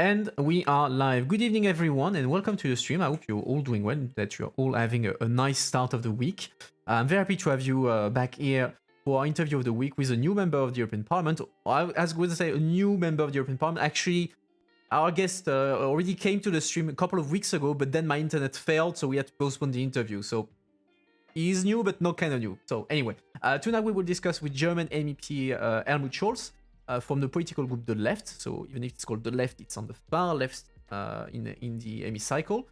And we are live. Good evening, everyone, and welcome to the stream. I hope you're all doing well, that you're all having a nice start of the week. I'm very happy to have you back here for our interview of the week with a new member of the European Parliament. I was going to say a new member of the European Parliament. Actually, our guest already came to the stream a couple of weeks ago, but then my internet failed, so we had to postpone the interview. So he's new, but not kind of new. So anyway, tonight we will discuss with German MEP Helmut Scholz. From the political group The Left, so even if it's called The Left, it's on the far left in the hemicycle.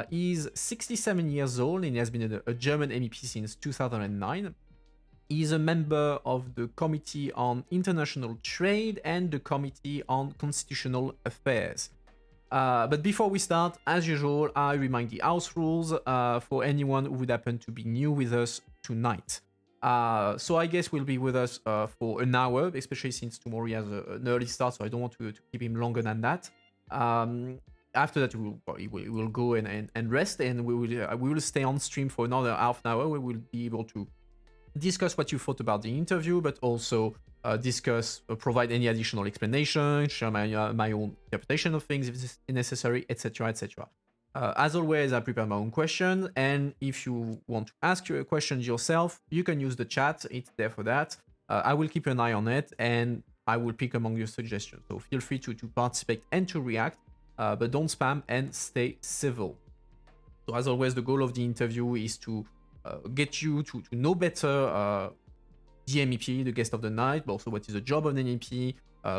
He's 67 years old and he has been a German MEP since 2009. He's a member of the Committee on International Trade and the Committee on Constitutional Affairs. But before we start, as usual, I remind the house rules for anyone who would happen to be new with us tonight. So I guess we'll be with us for an hour, especially since tomorrow he has an early start, so I don't want to keep him longer than that. After that, we will go and rest, and we will stay on stream for another half an hour. We will be able to discuss what you thought about the interview, but also provide any additional explanation, share my own interpretation of things if it's necessary, etc., etc. As always, I prepare my own question, and if you want to ask your questions yourself, you can use the chat. It's there for that. I will keep an eye on it, and I will pick among your suggestions. So feel free to participate and to react, but don't spam and stay civil. So as always, the goal of the interview is to get you to know better the MEP, the guest of the night, but also what is the job of the MEP,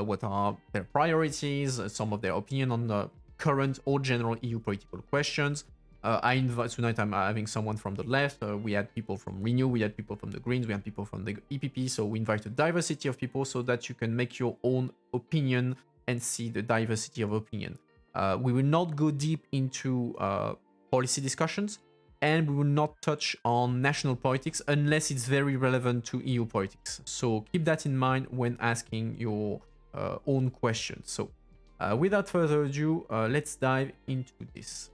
what are their priorities, some of their opinion on the current or general EU political questions. Tonight I'm having someone from the left. We had people from Renew, we had people from the Greens, we had people from the EPP. So we invite a diversity of people so that you can make your own opinion and see the diversity of opinion. We will not go deep into policy discussions, and we will not touch on national politics unless it's very relevant to EU politics. So keep that in mind when asking your own questions. So without further ado, let's dive into this.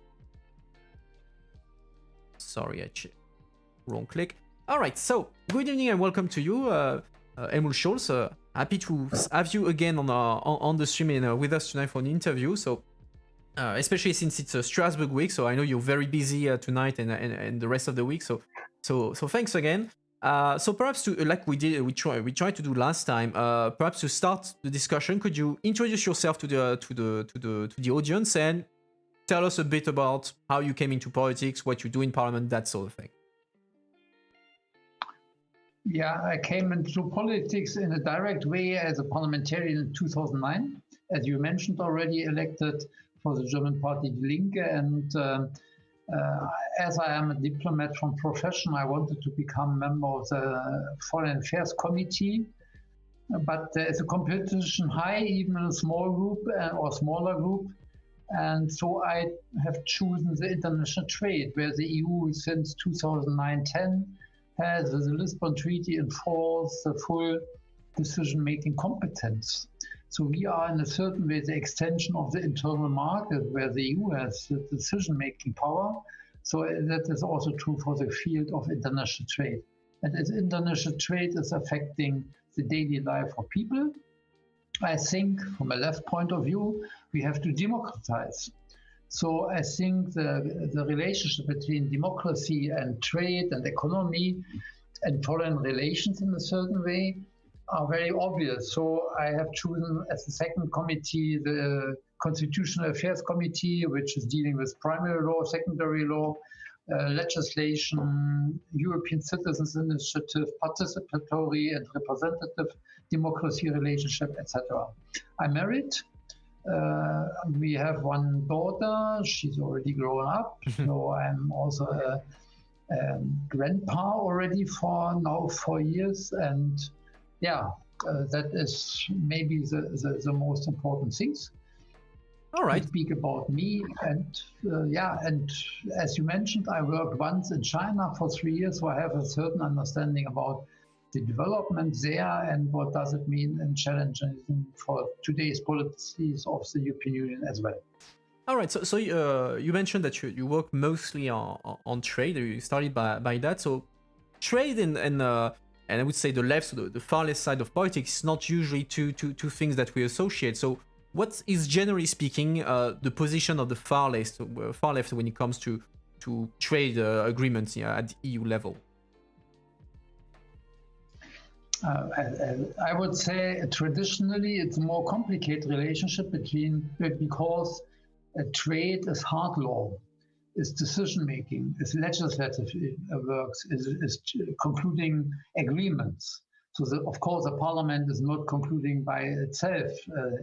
Sorry, I checked. Wrong click. All right, so good evening and welcome to you, Helmut Scholz. Happy to have you again on the stream and with us tonight for an interview. So, especially since it's a Strasbourg week, so I know you're very busy tonight and the rest of the week. So thanks again. So perhaps to like we tried to do last time. Perhaps to start the discussion, could you introduce yourself to the audience and tell us a bit about how you came into politics, what you do in Parliament, that sort of thing? Yeah, I came into politics in a direct way as a parliamentarian in 2009, as you mentioned already, elected for the German party Die Linke, and as I am a diplomat from profession, I wanted to become member of the Foreign Affairs Committee, but there is a competition high, even in a small group or smaller group, and so I have chosen the international trade, where the EU since 2009-10 has, with the Lisbon Treaty in force, the full decision-making competence. So we are in a certain way the extension of the internal market, where the EU has the decision-making power. So that is also true for the field of international trade. And as international trade is affecting the daily life of people, I think from a left point of view, we have to democratize. So I think the relationship between democracy and trade and economy and foreign relations in a certain way are very obvious. So I have chosen as the second committee the Constitutional Affairs Committee, which is dealing with primary law, secondary law, legislation, European Citizens Initiative, participatory and representative democracy relationship, etc. I'm married. We have one daughter. She's already grown up. So I'm also a grandpa already for now 4 years. And yeah, that is maybe the most important things. All right. To speak about me, and and as you mentioned, I worked once in China for 3 years, so I have a certain understanding about the development there and what does it mean and challenging for today's policies of the European Union as well. All right, so you mentioned that you work mostly on trade. You started by that. So trade and I would say the left, so the far left side of politics, is not usually two things that we associate. So what is generally speaking the position of the far left when it comes to trade agreements at the EU level? I would say traditionally it's a more complicated relationship because trade is hard law, is decision making, is legislative works, is concluding agreements. So of course the parliament is not concluding by itself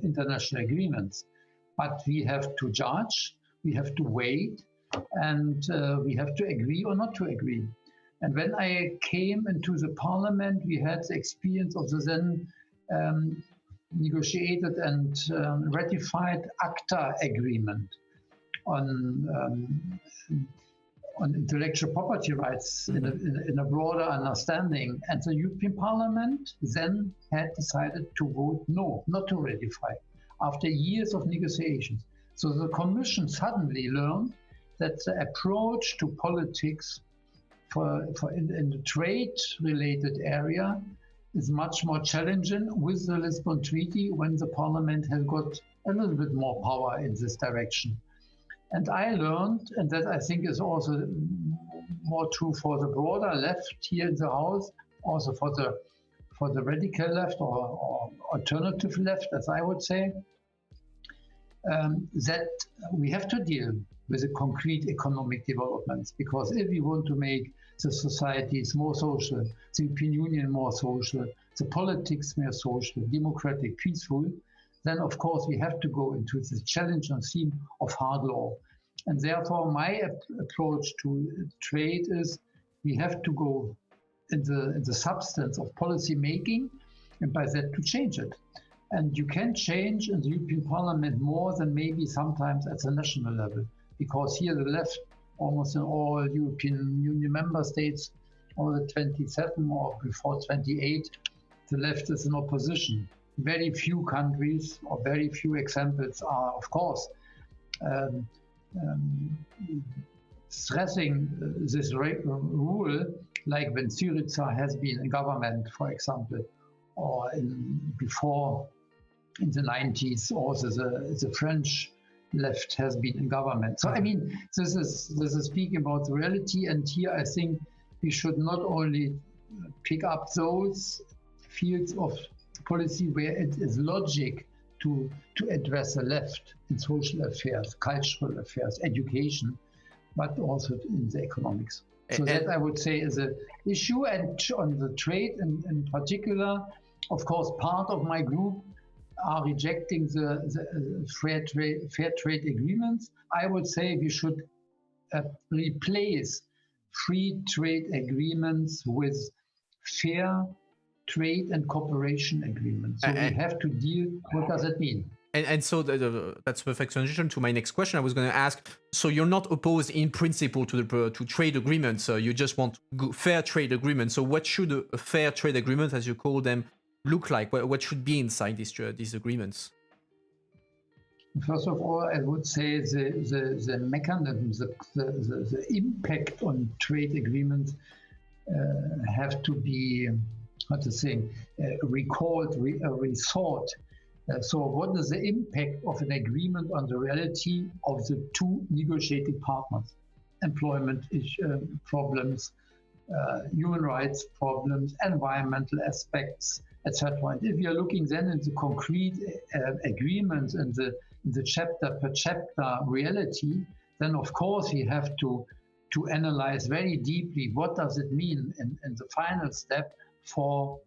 international agreements, but we have to judge, we have to wait, and we have to agree or not to agree. And when I came into the parliament, we had the experience of the then negotiated and ratified ACTA agreement on intellectual property rights in a broader understanding. And the European Parliament then had decided to vote no, not to ratify, after years of negotiations. So the Commission suddenly learned that the approach to politics in the trade-related area is much more challenging with the Lisbon Treaty, when the Parliament has got a little bit more power in this direction. And I learned, and that I think is also more true for the broader left here in the House, also for the radical left or alternative left, as I would say, that we have to deal with the concrete economic developments. Because if we want to make the societies more social, the European Union more social, the politics more social, democratic, peaceful, then of course we have to go into this challenge and theme of hard law. And therefore my approach to trade is we have to go in the substance of policy making, and by that to change it. And you can change in the European Parliament more than maybe sometimes at the national level, because here the left, almost in all European Union member states, all the 27 or before 28, the left is in opposition. Very few countries or very few examples are, of course, stressing this rule, like when Syriza has been in government, for example, or before in the 90s, also the French left has been in government. So I mean, this is speaking about the reality, and here I think we should not only pick up those fields of policy where it is logic to address the left in social affairs, cultural affairs, education, but also in the economics. So that I would say is an issue. And on the trade in particular, of course, part of my group are rejecting the fair trade agreements. I would say we should replace free trade agreements with fair trade and cooperation agreements. So we have to deal, what does it mean? And so that's a perfect transition to my next question. I was going to ask, so you're not opposed in principle to trade agreements, you just want fair trade agreements. So what should a fair trade agreement, as you call them, look like? What should be inside these agreements? First of all, I would say the mechanism, the impact on trade agreements have to be, recalled, rethought. So what is the impact of an agreement on the reality of the two negotiating partners? Employment problems, human rights problems, environmental aspects, etc. And if you are looking then into concrete agreements in the chapter per chapter reality, then of course we have to analyze very deeply what does it mean in the final step for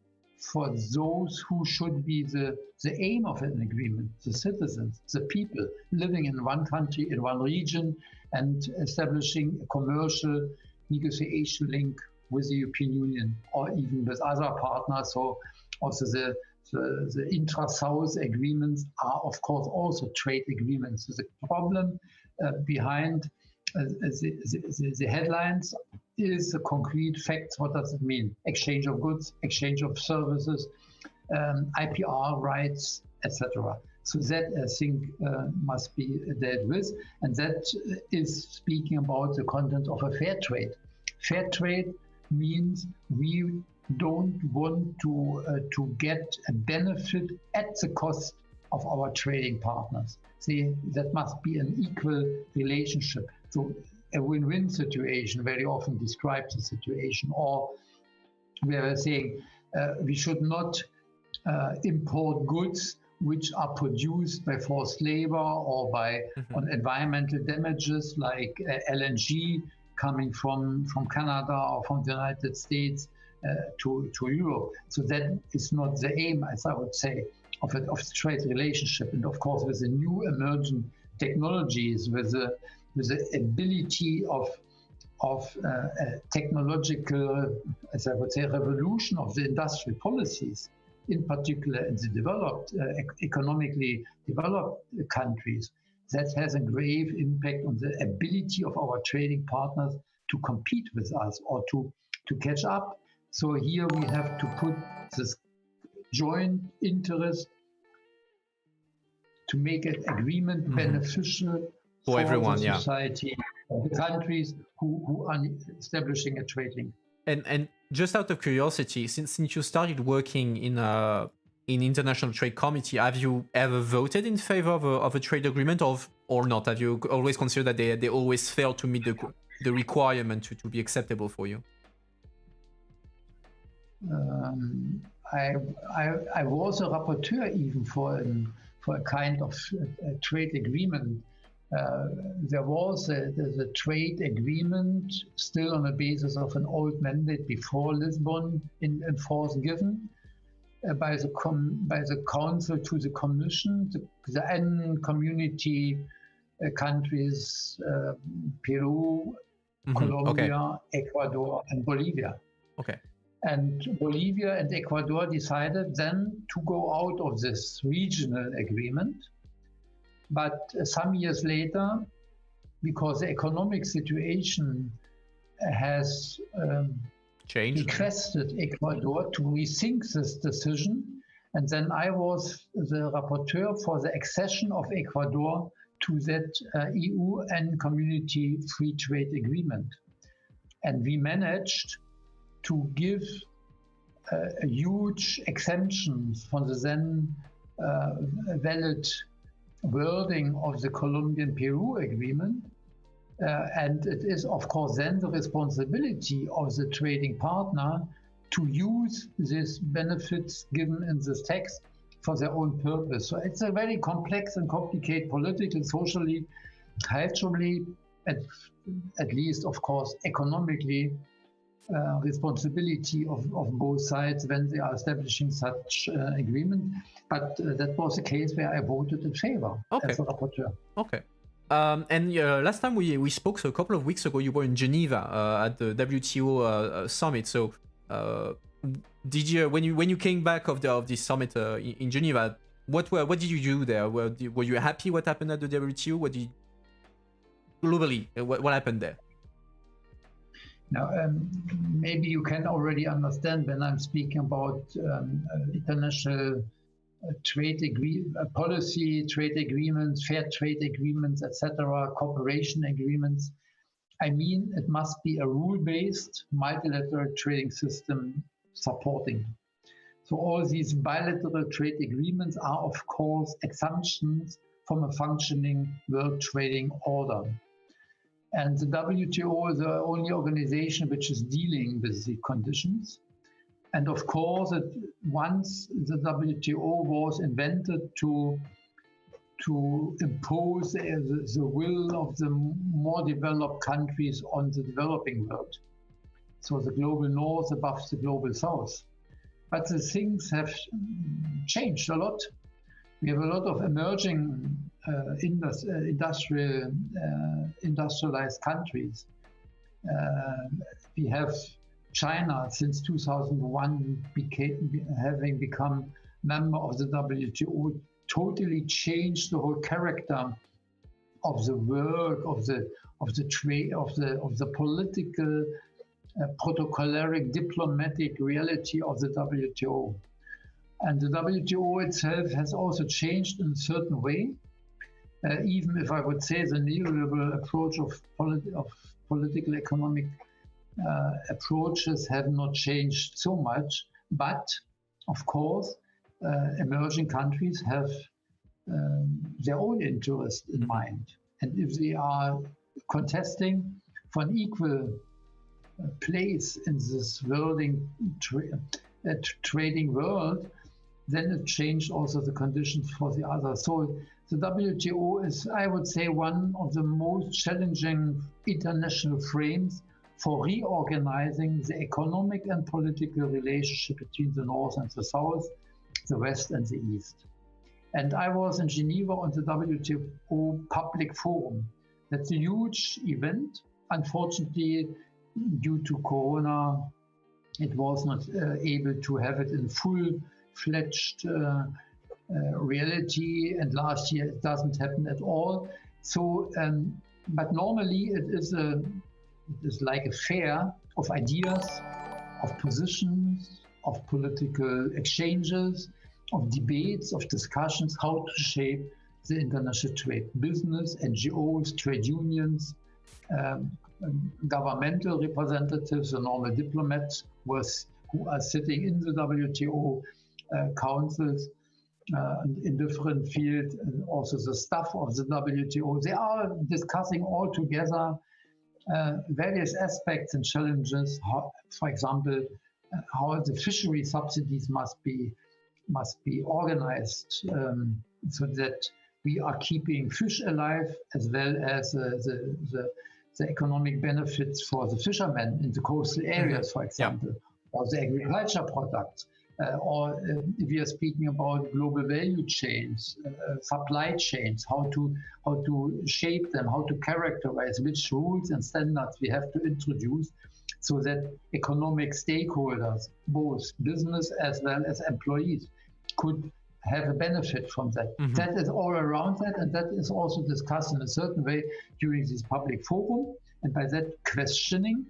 those who should be the aim of an agreement, the citizens, the people living in one country, in one region, and establishing a commercial negotiation link with the European Union or even with other partners. So also the intra-South agreements are, of course, also trade agreements. So the problem behind the headlines is the concrete facts. What does it mean? Exchange of goods, exchange of services, IPR rights, etc. So that I think must be dealt with, and that is speaking about the content of a fair trade. Fair trade means we don't want to get a benefit at the cost of our trading partners. See, that must be an equal relationship. So a win-win situation very often describes a situation, or we are saying we should not import goods which are produced by forced labor or by on environmental damages like LNG coming from Canada or from the United States to Europe. So that is not the aim, as I would say, of the trade relationship. And of course, with the new emerging technologies, with the ability of technological, as I would say, revolution of the industrial policies, in particular in the developed, economically developed countries, that has a grave impact on the ability of our trading partners to compete with us or to catch up. So here we have to put this joint interest to make an agreement beneficial for everyone, the society, the countries who are establishing a trade link. And just out of curiosity, since you started working in international trade committee, have you ever voted in favor of a trade agreement or not? Have you always considered that they always fail to meet the requirement to be acceptable for you? I was a rapporteur even for a kind of trade agreement. There was a trade agreement still on the basis of an old mandate before Lisbon in force given by the Council to the Commission, the N community countries, Peru, Colombia, Ecuador, and Bolivia. Okay. And Bolivia and Ecuador decided then to go out of this regional agreement. But some years later, because the economic situation has changed, requested Ecuador to rethink this decision. And then I was the rapporteur for the accession of Ecuador to that EU and community free trade agreement. And we managed to give a huge exemptions from the then valid wording of the Colombian-Peru agreement. And it is, of course, then the responsibility of the trading partner to use these benefits given in this text for their own purpose. So it's a very complex and complicated politically, socially, culturally, at least, of course, economically, responsibility of both sides when they are establishing such agreement. But that was the case where I voted in favor as a rapporteur. Okay. And last time we spoke, so a couple of weeks ago, you were in Geneva at the WTO summit. So did you, when you came back of this summit in Geneva, what did you do there? Were you happy what happened at the WTO? Globally, what happened there? Now, maybe you can already understand when I'm speaking about international trade policy, trade agreements, fair trade agreements, etc., cooperation agreements. I mean, it must be a rule-based multilateral trading system supporting. So all these bilateral trade agreements are, of course, assumptions from a functioning world trading order. And the WTO is the only organization which is dealing with the conditions. And of course, once the WTO was invented to impose the will of the more developed countries on the developing world. So the global north above the global south. But the things have changed a lot. We have a lot of emerging industrialized countries. We have China since 2001 having become member of the WTO, totally changed the whole character of the work of the trade of the political protocollaric diplomatic reality of the WTO. And the WTO itself has also changed in a certain way, even if I would say the neoliberal approach of political economic approaches have not changed so much. But of course, emerging countries have their own interest in mind. And if they are contesting for an equal place in this trading world, then it changed also the conditions for the others. So the WTO is, I would say, one of the most challenging international frames for reorganizing the economic and political relationship between the North and the South, the West and the East. And I was in Geneva on the WTO Public Forum. That's a huge event. Unfortunately, due to Corona, it was not able to have it in full-fledged reality, and last year it doesn't happen at all. So, but normally it is like a fair of ideas, of positions, of political exchanges, of debates, of discussions, how to shape the international trade. Business, NGOs, trade unions, governmental representatives, the normal diplomats who are sitting in the WTO councils in different fields, and also the staff of the WTO. They are discussing all together various aspects and challenges. How, for example, how the fishery subsidies must be organized so that we are keeping fish alive, as well as the economic benefits for the fishermen in the coastal areas, for example, or the agriculture products. Or if we are speaking about global value chains, supply chains, how to shape them, how to characterize which rules and standards we have to introduce, so that economic stakeholders, both business as well as employees, could have a benefit from that. That is all around that, and that is also discussed in a certain way during this public forum, and by that questioning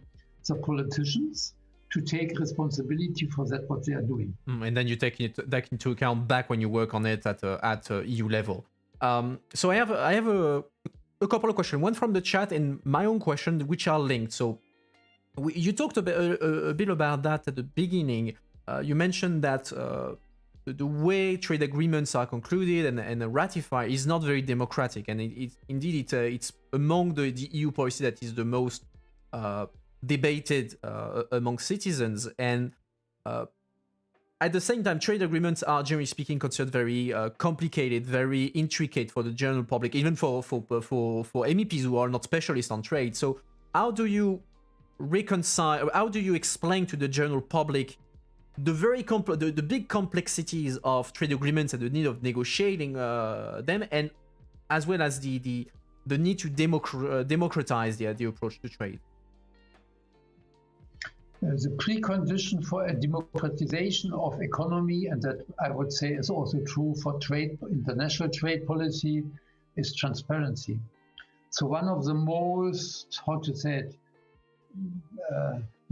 the politicians to take responsibility for that, what they are doing. And then you take it back into account back when you work on it at EU level. So I have a couple of questions. One from the chat and my own question, which are linked. So you talked a bit about that at the beginning. You mentioned that the way trade agreements are concluded and ratified is not very democratic, and it's among the EU policy that is the most debated among citizens. And at the same time, trade agreements are, generally speaking, considered very complicated, very intricate for the general public, even for MEPs who are not specialists on trade. So how do you reconcile, how do you explain to the general public the big complexities of trade agreements and the need of negotiating them, and as well as the need to democratize the approach to trade? The precondition for a democratization of economy, and that I would say is also true for trade, international trade policy, is transparency. So one of the most, how to say it,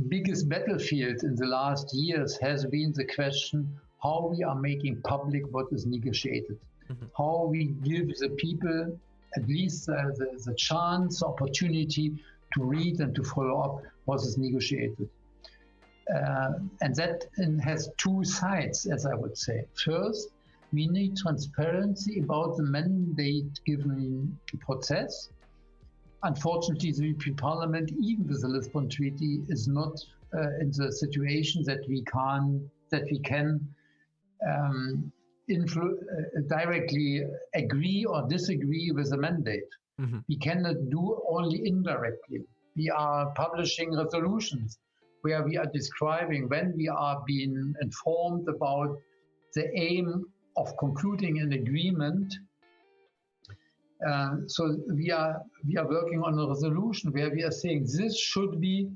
biggest battlefield in the last years has been the question how we are making public what is negotiated, how we give the people at least the chance, opportunity to read and to follow up what is negotiated. And that has two sides, as I would say. First, we need transparency about the mandate given process. Unfortunately, the European Parliament, even with the Lisbon Treaty, is not in the situation that we can directly agree or disagree with the mandate. We cannot do only indirectly. We are publishing resolutions where we are describing when we are being informed about the aim of concluding an agreement. So we are working on a resolution where we are saying this should be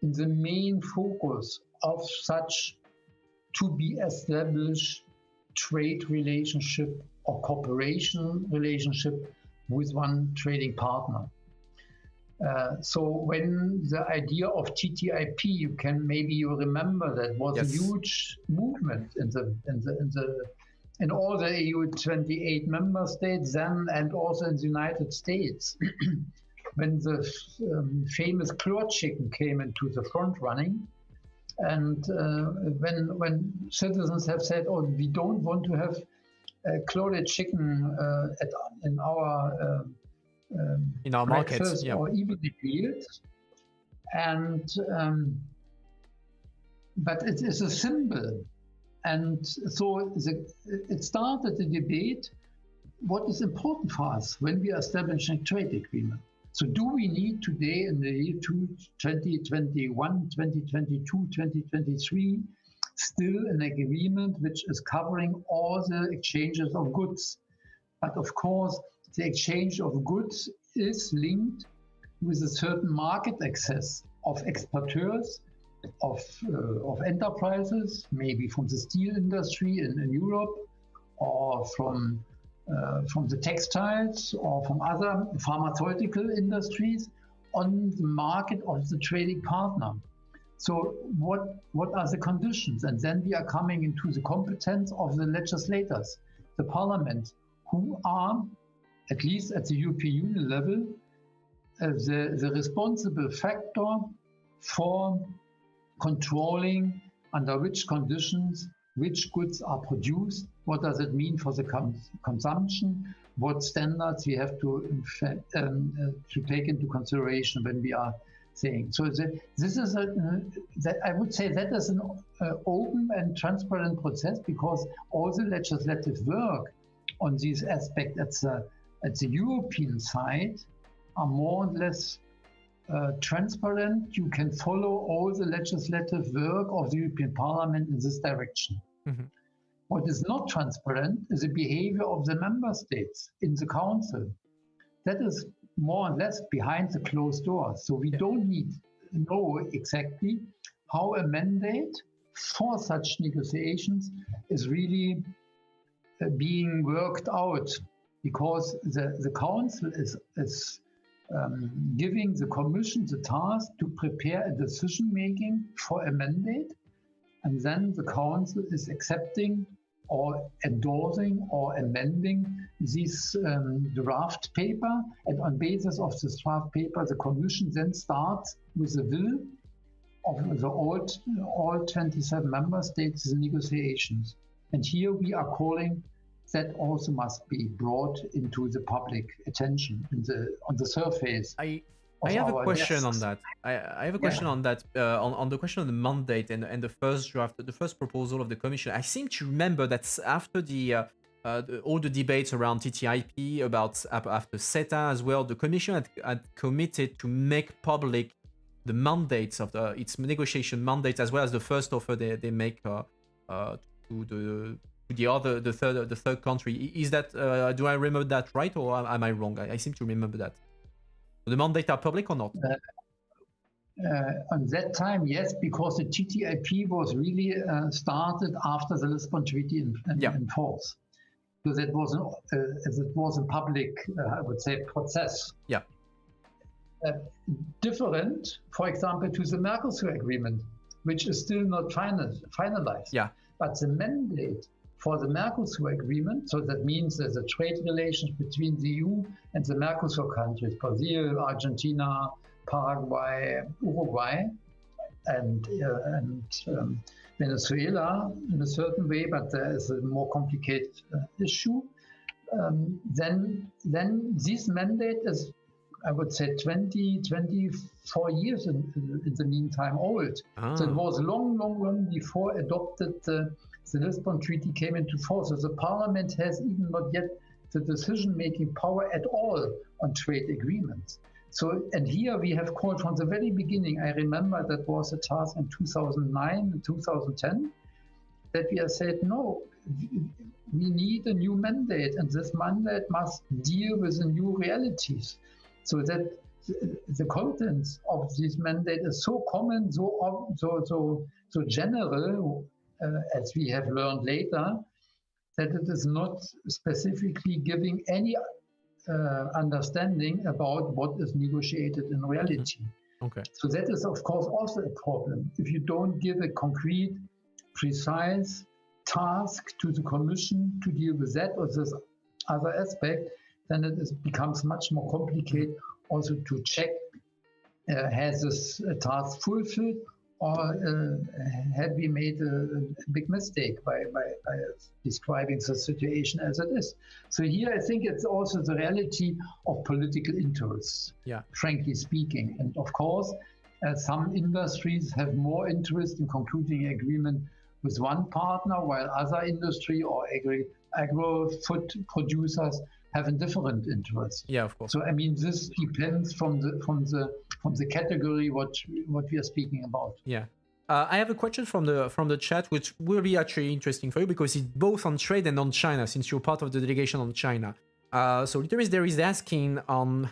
in the main focus of such to be established trade relationship or cooperation relationship with one trading partner. So when the idea of TTIP, you remember that was a huge movement in all the EU 28 member states then, and also in the United States. When the famous clot chicken came into the front running, and when citizens have said, oh, we don't want to have clotted chicken in our market, breakfast yeah. or evening meals. And but it is a symbol. And so it started the debate, what is important for us when we are establishing a trade agreement? So do we need today in the year 2021, 2022, 2023, still an agreement which is covering all the exchanges of goods? But of course, the exchange of goods is linked with a certain market access of exporters, of enterprises, maybe from the steel industry in Europe, or from the textiles, or from other pharmaceutical industries on the market of the trading partner. So what are the conditions? And then we are coming into the competence of the legislators, the parliament, who are, at least at the European Union level, the responsible factor for controlling under which conditions which goods are produced, what does it mean for the consumption, what standards we have to take into consideration when we are saying. So this is I would say that is an open and transparent process, because all the legislative work on these aspects at the European side are more or less transparent. You can follow all the legislative work of the European Parliament in this direction. Mm-hmm. What is not transparent is the behavior of the member states in the Council. That is more or less behind the closed doors. So we don't know exactly how a mandate for such negotiations is really being worked out, because the Council is giving the Commission the task to prepare a decision-making for a mandate, and then the Council is accepting or endorsing or amending this draft paper. And on basis of this draft paper, the Commission then starts with the will of the all 27 member states the negotiations. And here we are calling that also must be brought into the public attention on the surface. I have a question on that. I have a question on that, on the question of the mandate and the first draft, the first proposal of the Commission. I seem to remember that after all the debates around TTIP, after CETA as well, the Commission had committed to make public the mandates of its negotiation mandates, as well as the first offer they make to the third country. Is that do I remember that right, or am I wrong? I seem to remember that. The mandate are public or not? On that time, yes, because the TTIP was really started after the Lisbon Treaty in force. So that was a public, I would say, process. Yeah. Different, for example, to the Mercosur agreement, which is still not finalized. Yeah. But the mandate for the Mercosur agreement, so that means there's a trade relations between the EU and the Mercosur countries, Brazil, Argentina, Paraguay, Uruguay, and Venezuela in a certain way, but there is a more complicated issue. Then this mandate is, I would say, 24 years in the meantime old. So it was long before adopted the Lisbon Treaty came into force. So the Parliament has even not yet the decision-making power at all on trade agreements. So, and here we have called from the very beginning, I remember that was a task in 2009 and 2010, that we have said, no, we need a new mandate, and this mandate must deal with the new realities. So that the contents of this mandate is so common, so general, as we have learned later, that it is not specifically giving any understanding about what is negotiated in reality. Okay. So that is, of course, also a problem. If you don't give a concrete, precise task to the Commission to deal with that or this other aspect, then it becomes much more complicated also to check has this task fulfilled or had we made a big mistake by describing the situation as it is? So here I think it's also the reality of political interests, Yeah. frankly speaking. And of course, some industries have more interest in concluding an agreement with one partner, while other industry or agro-food producers have a different interest. Yeah, of course. So I mean, this depends from the category what we are speaking about. Yeah. I have a question from the chat, which will be actually interesting for you because it's both on trade and on China, since you're part of the delegation on China. So Literis there is asking on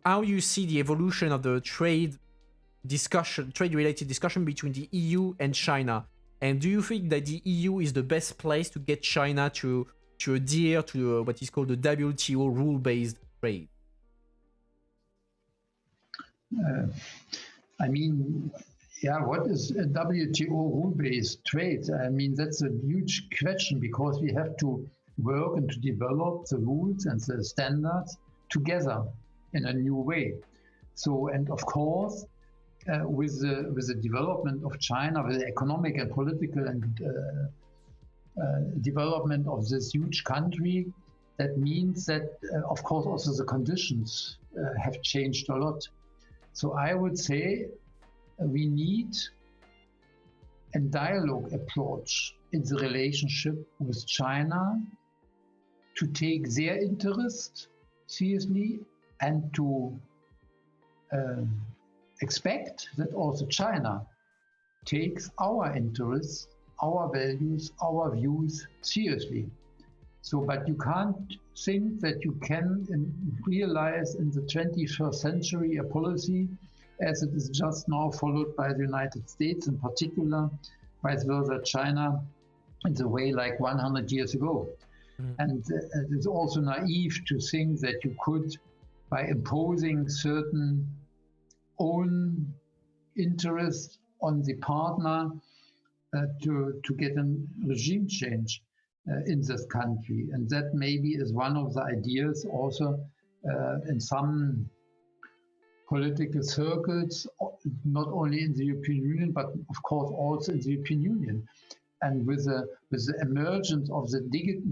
how you see the evolution of the trade-related discussion between the EU and China, and do you think that the EU is the best place to get China to adhere to what is called the WTO rule-based trade? I mean, yeah, what is a WTO rule-based trade? I mean, that's a huge question because we have to work and to develop the rules and the standards together in a new way. So, and of course, with the development of China, with the economic and political and development of this huge country, that means that, of course, also the conditions have changed a lot. So I would say we need a dialogue approach in the relationship with China to take their interest seriously and to expect that also China takes our interests, our values, our views seriously. So, but you can't think that you can realize in the 21st century a policy as it is just now followed by the United States, in particular, vice versa, China, in the way like 100 years ago. And it is also naive to think that you could, by imposing certain own interest on the partner, to get a regime change in this country. And that maybe is one of the ideas also in some political circles, not only in the European Union, but of course also in the European Union. And with the emergence of the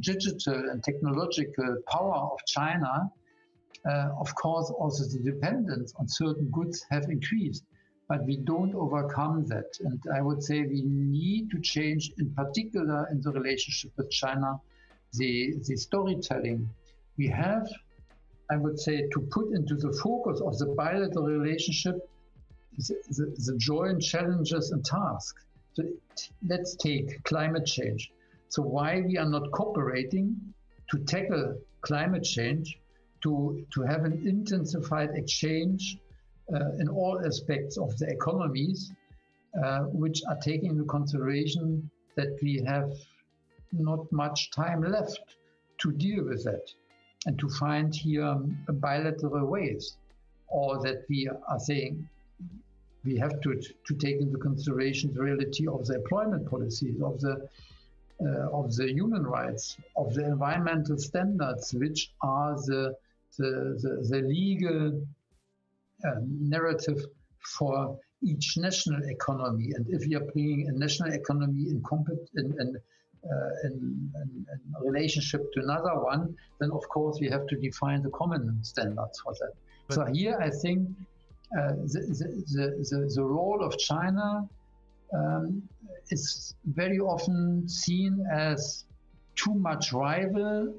digital and technological power of China, of course also the dependence on certain goods have increased. But we don't overcome that. And I would say we need to change, in particular in the relationship with China, the storytelling. We have, I would say, to put into the focus of the bilateral relationship the joint challenges and tasks. So let's take climate change. So why we are not cooperating to tackle climate change, to have an intensified exchange in all aspects of the economies, which are taking into consideration that we have not much time left to deal with that and to find here bilateral ways, or that we are saying we have to take into consideration the reality of the employment policies, of the human rights, of the environmental standards, which are the legal narrative for each national economy. And if we are bringing a national economy in relationship to another one, then of course we have to define the common standards for that. But so here I think the role of China is very often seen as too much rival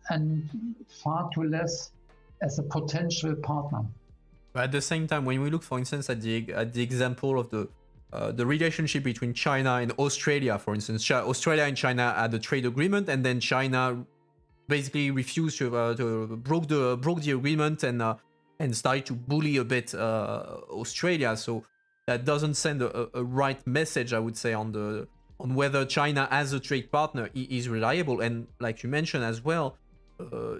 and far too less as a potential partner. But at the same time, when we look, for instance, at the example of the relationship between China and Australia, for instance, Australia and China had a trade agreement, and then China basically refused to broke the agreement and started to bully a bit Australia. So that doesn't send a right message, I would say, on whether China as a trade partner is reliable. And like you mentioned as well,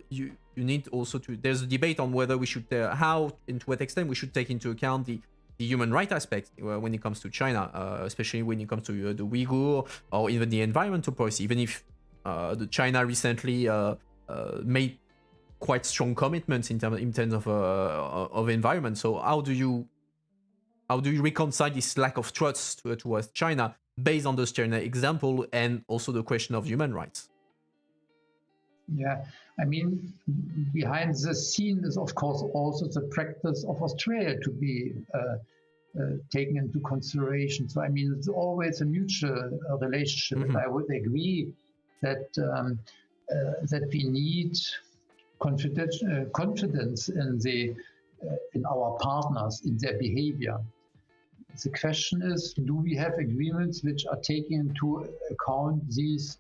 you need also to, there's a debate on whether we should how and to what extent we should take into account the human rights aspect when it comes to China, especially when it comes to the Uyghur or even the environmental policy. Even if the China recently made quite strong commitments in terms of environment. So how do you how do you reconcile this lack of trust towards China based on the China example and also the question of human rights? Yeah, I mean, behind the scene is, of course, also the practice of Australia to be taken into consideration. So, I mean, it's always a mutual relationship. And I would agree that that we need confidence in our partners, in their behavior. The question is, do we have agreements which are taking into account these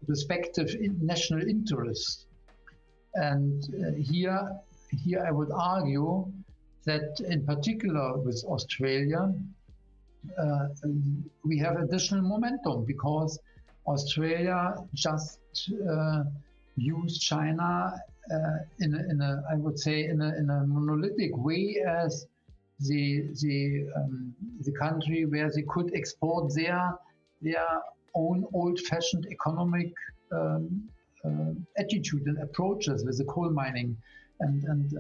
respective national interests? And here I would argue that in particular with Australia, we have additional momentum because Australia just used China in a I would say in a monolithic way as the country where they could export their own old-fashioned economic attitude and approaches with the coal mining and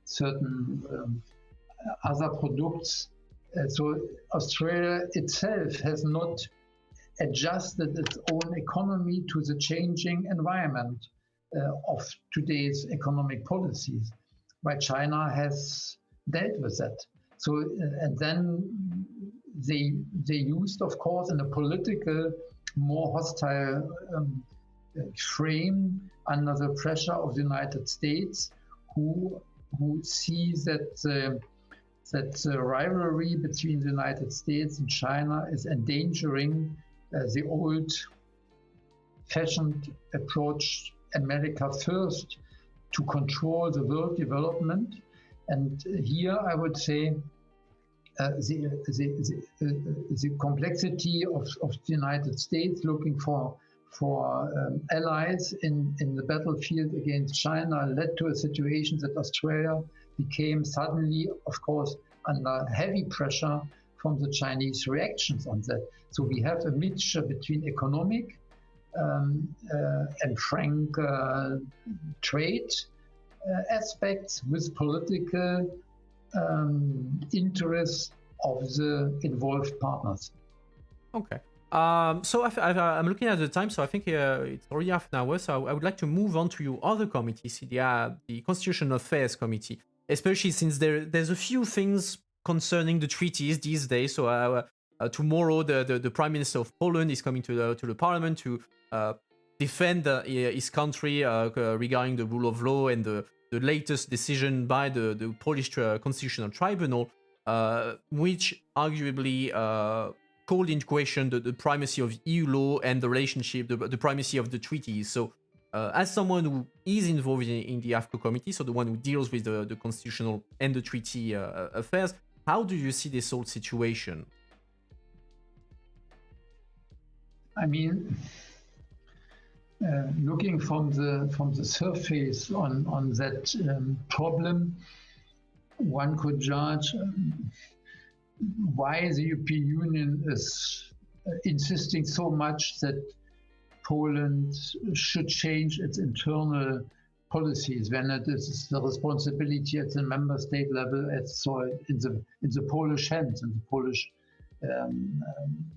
certain other products. So Australia itself has not adjusted its own economy to the changing environment of today's economic policies, while China has dealt with that. So, and then they used, of course, in a political, more hostile frame under the pressure of the United States, who sees that the rivalry between the United States and China is endangering the old-fashioned approach, America first, to control the world development. And here I would say the complexity of the United States looking for allies in the battlefield against China led to a situation that Australia became suddenly, of course, under heavy pressure from the Chinese reactions on that. So we have a mixture between economic and frank trade aspects with political interests of the involved partners. Okay. So I'm looking at the time, so I think it's already half an hour. So I would like to move on to your other committee, the Constitutional Affairs Committee, especially since there's a few things concerning the treaties these days. So tomorrow, the Prime Minister of Poland is coming to the Parliament to defend his country regarding the rule of law and the latest decision by the Polish Constitutional Tribunal, which arguably called into question the primacy of EU law and the relationship, the primacy of the treaties. So as someone who is involved in the AFCO committee, so the one who deals with the constitutional and the treaty affairs, how do you see this whole situation? I mean, looking from the surface on that problem, one could judge why the European Union is insisting so much that Poland should change its internal policies when it is the responsibility at the member state level, so in the Polish hands, in the Polish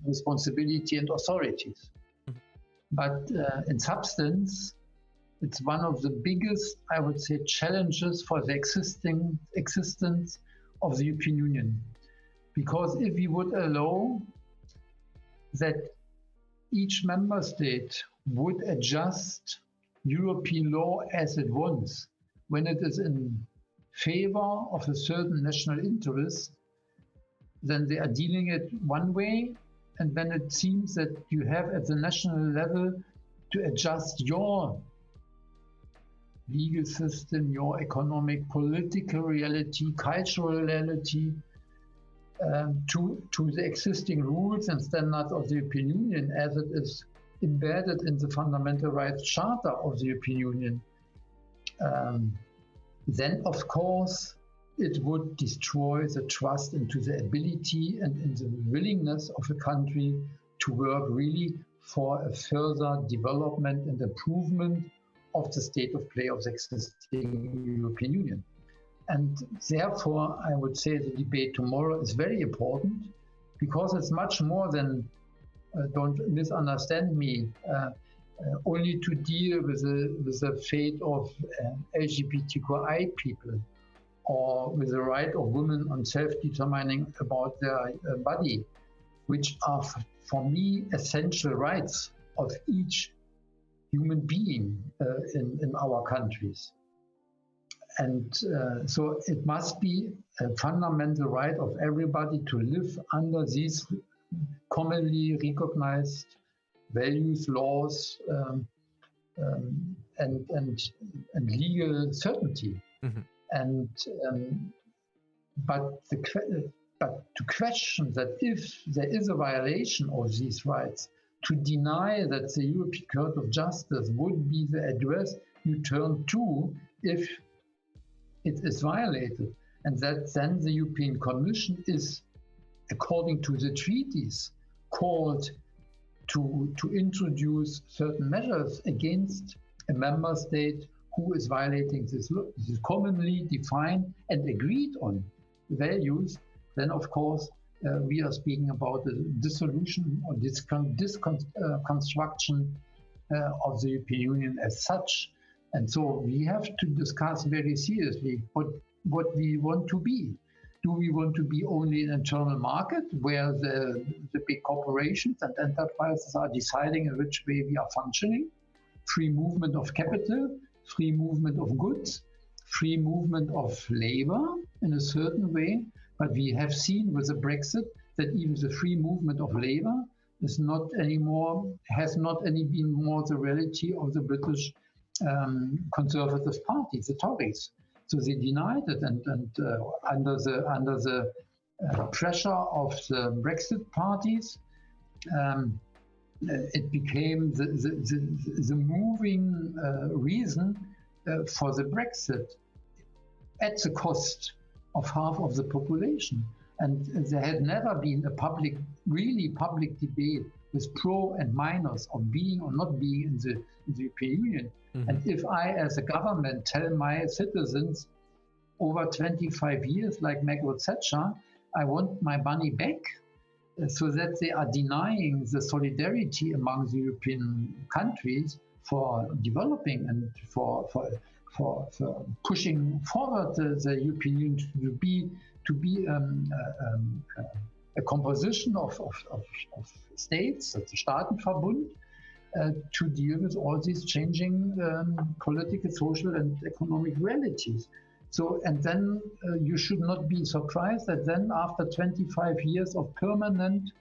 responsibility and authorities. But in substance, it's one of the biggest, I would say, challenges for the existence of the European Union. Because if we would allow that each member state would adjust European law as it wants, when it is in favor of a certain national interest, then they are dealing it one way. And when it seems that you have at the national level to adjust your legal system, your economic, political reality, cultural reality, to the existing rules and standards of the European Union as it is embedded in the Fundamental Rights Charter of the European Union, then of course it would destroy the trust into the ability and in the willingness of a country to work really for a further development and improvement of the state of play of the existing European Union. And therefore, I would say the debate tomorrow is very important, because it's much more than, don't misunderstand me, only to deal with the fate of LGBTQI people, or with the right of women on self-determining about their body, which are, for me, essential rights of each human being in our countries. And so it must be a fundamental right of everybody to live under these commonly recognized values, laws, and legal certainty. Mm-hmm. And but to question that if there is a violation of these rights, to deny that the European Court of Justice would be the address you turn to if it is violated, and that then the European Commission is, according to the treaties, called to introduce certain measures against a member state who is violating this commonly defined and agreed on values, then of course we are speaking about the dissolution or construction of the European Union as such. And so we have to discuss very seriously what we want to be. Do we want to be only an internal market where the big corporations and enterprises are deciding in which way we are functioning? Free movement of capital, free movement of goods, free movement of labor in a certain way. But we have seen with the Brexit that even the free movement of labor is not anymore, has not any been more the reality of the British Conservative Party, the Tories. So they denied it, and under the pressure of the Brexit parties, it became the moving reason for the Brexit at the cost of half of the population. And there had never been a really public debate with pro and minus of being or not being in the European Union. Mm-hmm. And if I, as a government, tell my citizens over 25 years, like Margaret Thatcher, I want my money back, so that they are denying the solidarity among the European countries for developing and for pushing forward the European Union to be a composition of states, the Staatenverbund, to deal with all these changing political, social, and economic realities. So, and then you should not be surprised that then after 25 years of permanent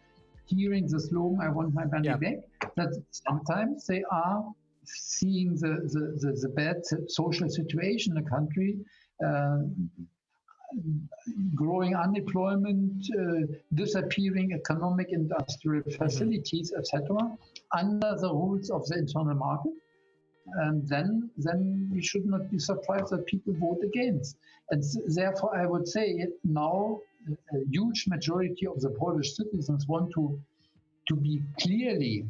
hearing the slogan, I want my money back, that sometimes they are seeing the bad social situation in the country, growing unemployment, disappearing economic industrial facilities, etc., under the rules of the internal market. And then we should not be surprised that people vote against. And therefore, I would say now a huge majority of the Polish citizens want to be clearly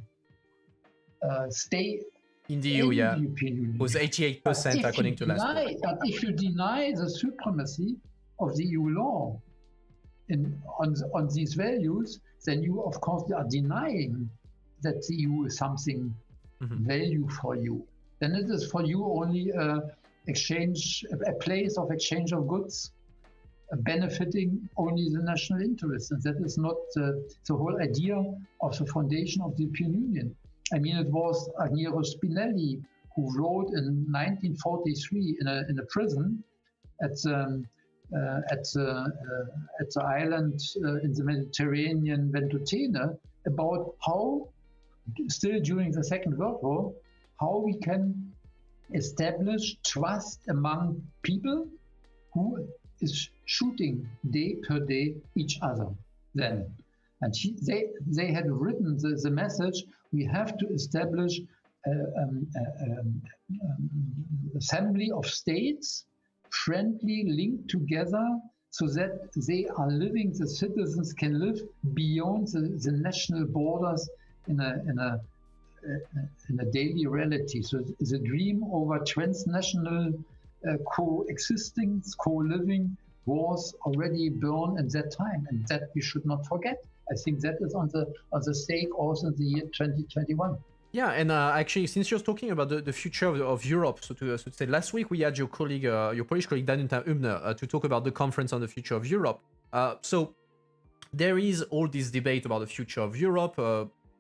stay in the EU, the European Union. It was 88% according to last poll. But if you deny the supremacy of the EU law on these values, then you, of course, are denying that the EU is something value for you. Then it is for you only a place of exchange of goods, benefiting only the national interests. And that is not the whole idea of the foundation of the European Union. I mean, it was Agnero Spinelli who wrote in 1943 in a prison at the island in the Mediterranean, Ventotene, about how, still during the Second World War, how we can establish trust among people who is shooting day per day each other then. And they had written the message, we have to establish assembly of states, friendly, linked together, so that they are living, the citizens can live beyond the national borders in a daily reality. So the dream over transnational coexisting, co-living was already born in that time, and that we should not forget. I think that is on the stake also in the year 2021. Yeah, and actually, since you're talking about the future of Europe, so to say, last week we had your colleague, your Polish colleague Danuta Hübner, to talk about the conference on the future of Europe. So there is all this debate about the future of Europe,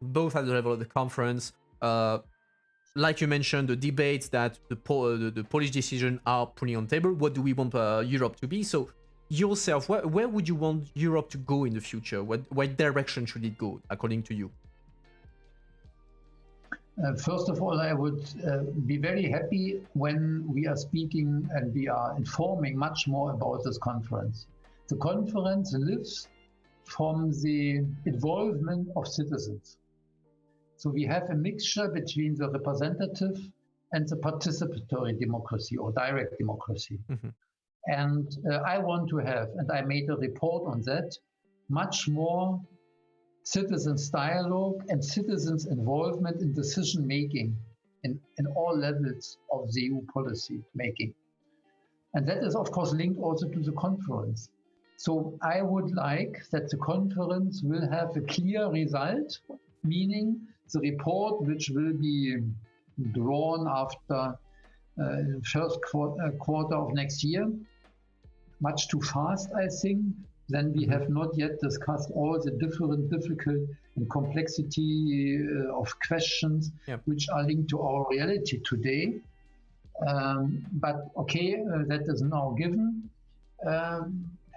both at the level of the conference. Like you mentioned, the debates that the Polish decision are putting on the table. What do we want Europe to be? So yourself, where would you want Europe to go in the future? What direction should it go, according to you? First of all, I would be very happy when we are speaking and we are informing much more about this conference. The conference lives from the involvement of citizens. So we have a mixture between the representative and the participatory democracy or direct democracy. Mm-hmm. And I want to have, and I made a report on that, much more citizens' dialogue and citizens' involvement in decision making in all levels of the EU policy making. And that is, of course, linked also to the conference. So I would like that the conference will have a clear result, meaning the report, which will be drawn after first quarter of next year, much too fast, I think. Then we have not yet discussed all the different difficult and complexity of questions which are linked to our reality today. But okay, that is now given.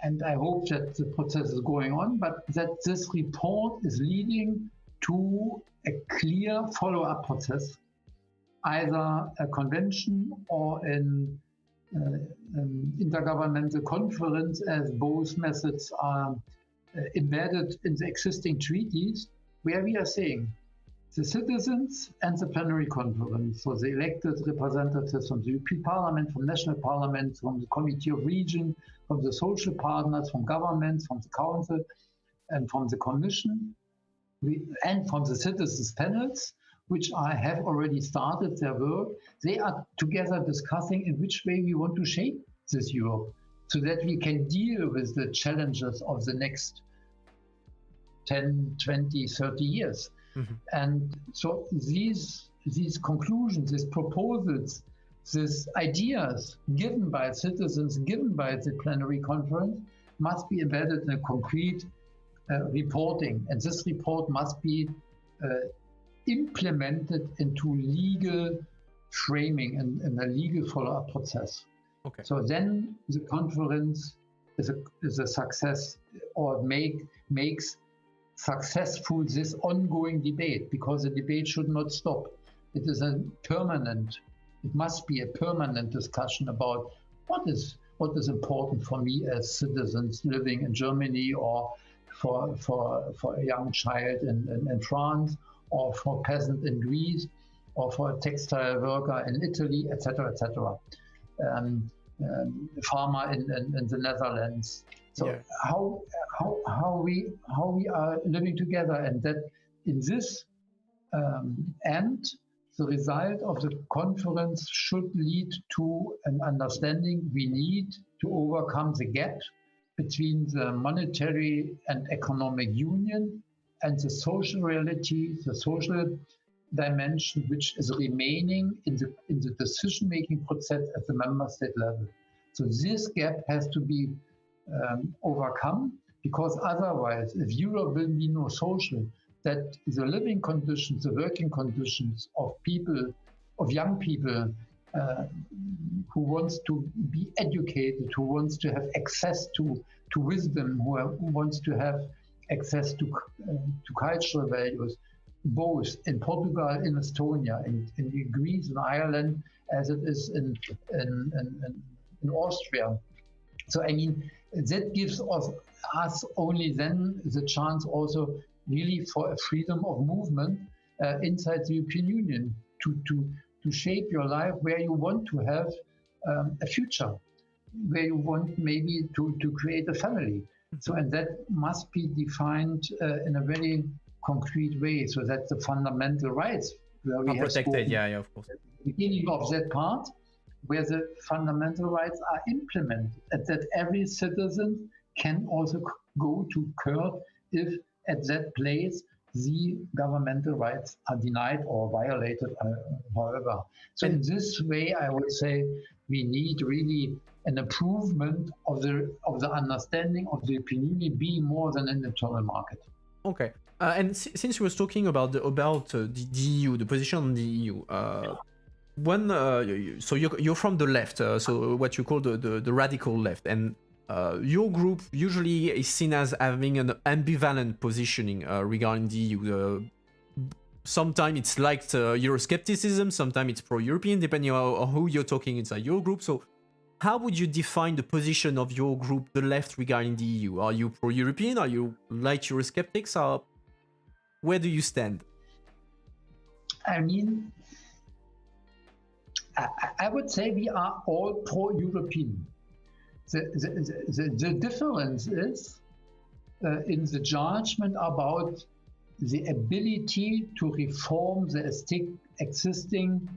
And I hope that the process is going on, but that this report is leading to a clear follow-up process, either a convention or an intergovernmental conference, as both methods are embedded in the existing treaties, where we are saying the citizens and the plenary conference, so the elected representatives from the European Parliament, from national parliaments, from the Committee of Region, from the social partners, from governments, from the Council, and from the Commission, and from the citizens' panels, which have already started their work. They are together discussing in which way we want to shape this Europe so that we can deal with the challenges of the next 10, 20, 30 years. Mm-hmm. And so these conclusions, these proposals, these ideas given by citizens, given by the plenary conference, must be embedded in a concrete reporting. And this report must be implemented into legal framing and a legal follow-up process. Okay. So then the conference is a success, or makes successful this ongoing debate, because the debate should not stop. It must be a permanent discussion about what is important for me as citizens living in Germany, or for a young child in France, or for a peasant in Greece, or for a textile worker in Italy, etc., etc. Farmer in the Netherlands. So how we are living together, and that in this end, the result of the conference should lead to an understanding we need to overcome the gap between the monetary and economic union and the social reality, the social dimension, which is remaining in the decision-making process at the member state level. So this gap has to be overcome, because otherwise, if Europe will be no social, that the living conditions, the working conditions of people, of young people who wants to be educated, who wants to have access to wisdom, who wants to have access to cultural values, both in Portugal, in Estonia, in Greece, in Ireland, as it is in Austria. So I mean, that gives us only then the chance also really for a freedom of movement inside the European Union to shape your life where you want to have a future, where you want maybe to create a family. So, and that must be defined in a very concrete way, so that the fundamental rights where we are protected. Yeah, of course. At the beginning of that part, where the fundamental rights are implemented, and that every citizen can also go to court if at that place the governmental rights are denied or violated, however. So in this way, I would say we need really an improvement of the understanding of the European Union being more than an internal market. Okay. And since you was talking about the EU, the position on the EU, when so you're from the left, so what you call the radical left, and your group usually is seen as having an ambivalent positioning regarding the EU. Sometimes it's like Euroscepticism, sometimes it's pro-European, depending on who you're talking inside your group. So how would you define the position of your group, the left, regarding the EU? Are you pro-European? Are you like Eurosceptics? Or where do you stand? I mean, I would say we are all pro-European. The difference is in the judgment about the ability to reform the existing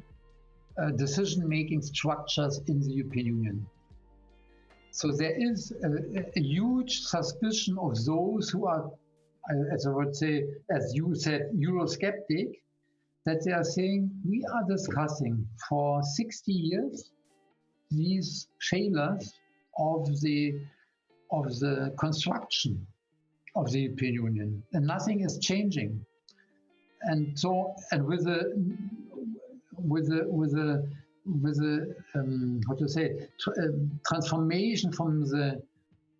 decision-making structures in the European Union. So there is a huge suspicion of those who are, as I would say, as you said, Eurosceptic, that they are saying we are discussing for 60 years these failures of the construction of the European Union, and nothing is changing. And so, and with the how to say, transformation from the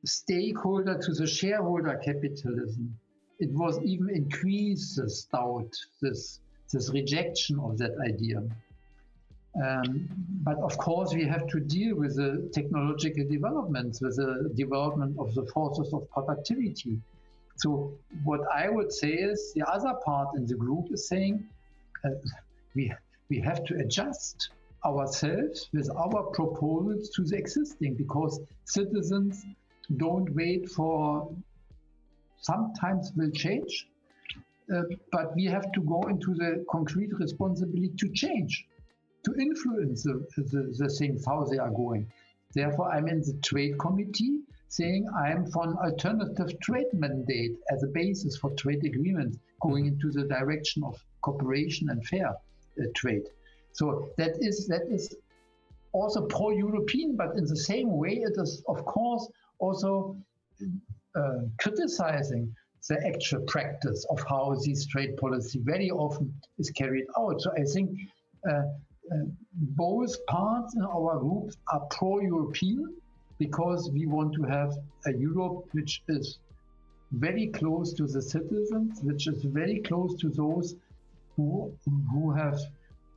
stakeholder to the shareholder capitalism, it was even increased this doubt, this rejection of that idea. But of course, we have to deal with the technological developments, with the development of the forces of productivity. So what I would say is the other part in the group is saying we have to adjust ourselves with our proposals to the existing, because citizens don't wait for, sometimes will change, but we have to go into the concrete responsibility to change, to influence the things, how they are going. Therefore, I'm in the trade committee saying I'm for an alternative trade mandate as a basis for trade agreements, going into the direction of cooperation and fair trade. So that is also pro-European, but in the same way, it is, of course, also criticizing the actual practice of how this trade policy very often is carried out. So I think both parts in our group are pro-European, because we want to have a Europe which is very close to the citizens, which is very close to those who have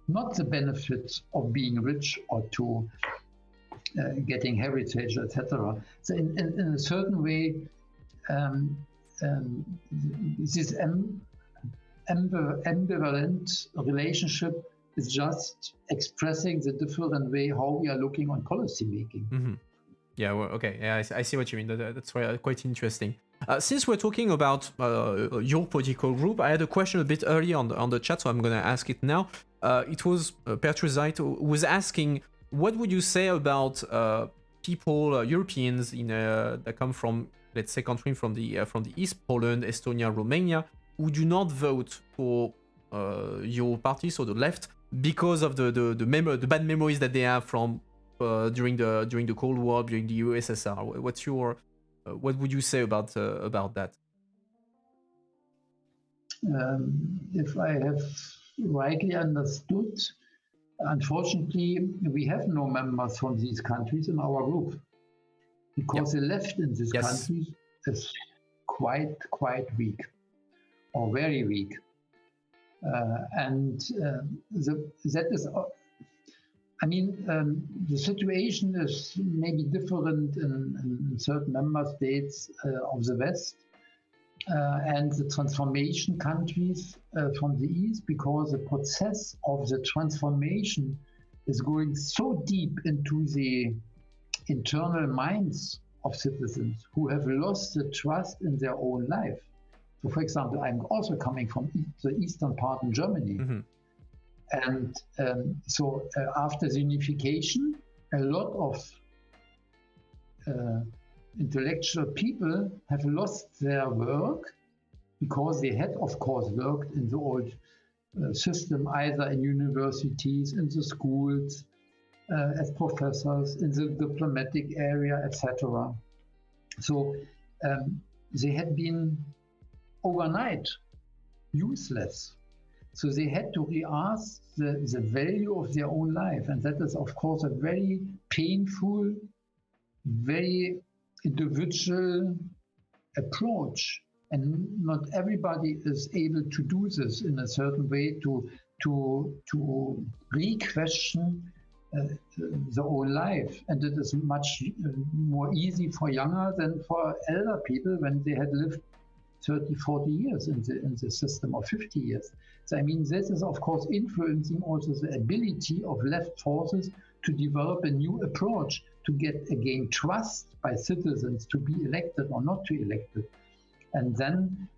not the benefits of being rich or to getting heritage, etc. So in a certain way, this ambivalent relationship is just expressing the different way how we are looking on policy making. Mm-hmm. Yeah, well, okay. Yeah, I see what you mean. That's quite interesting. Since we're talking about your political group, I had a question a bit earlier on the chat, so I'm going to ask it now. It was Petrusite who was asking, what would you say about people, Europeans that come from, let's say, countries from the East, Poland, Estonia, Romania, who do not vote for your party, so the left, because of the bad memories that they have from during the Cold War, during the USSR. What would you say about that? If I have rightly understood, unfortunately, we have no members from these countries in our group, because the left in these countries is quite weak, or very weak, and that is. I mean, the situation is maybe different in certain member states of the West and the transformation countries from the East, because the process of the transformation is going so deep into the internal minds of citizens who have lost the trust in their own life. So, for example, I'm also coming from the eastern part in Germany. Mm-hmm. And so after the unification, a lot of intellectual people have lost their work because they had, of course, worked in the old system, either in universities, in the schools, as professors, in the diplomatic area, etc. So they had been overnight useless. So they had to re-ask the value of their own life. And that is, of course, a very painful, very individual approach. And not everybody is able to do this in a certain way to re-question the own life. And it is much more easy for younger than for elder people when they had lived 30, 40 years in the system, or 50 years. So, I mean, this is, of course, influencing also the ability of left forces to develop a new approach to get, again, trust by citizens to be elected or not to elected. And then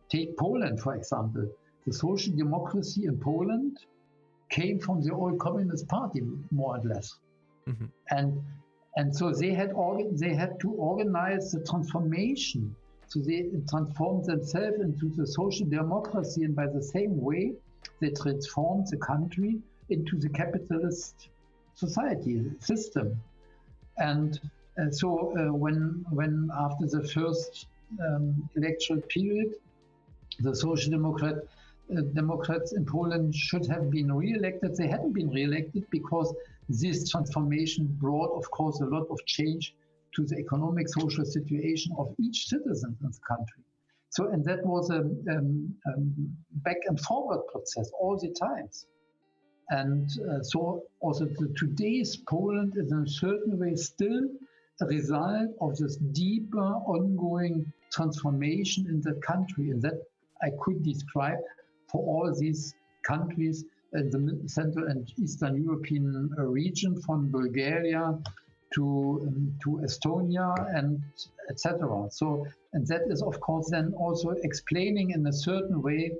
take Poland, for example. The social democracy in Poland came from the old Communist Party, more or less. Mm-hmm. And so they had to organize the transformation. So they transformed themselves into the social democracy, and by the same way, they transformed the country into the capitalist society system. And so when after the first electoral period, the Social Democrats in Poland should have been re-elected, they hadn't been re-elected because this transformation brought, of course, a lot of change to the economic, social situation of each citizen in the country. So, and that was a back and forward process all the times. And so also today's Poland is in a certain way still a result of this deeper ongoing transformation in the country. And that I could describe for all these countries in the Central and Eastern European region, from Bulgaria to Estonia and etc. So, and that is, of course, then also explaining in a certain way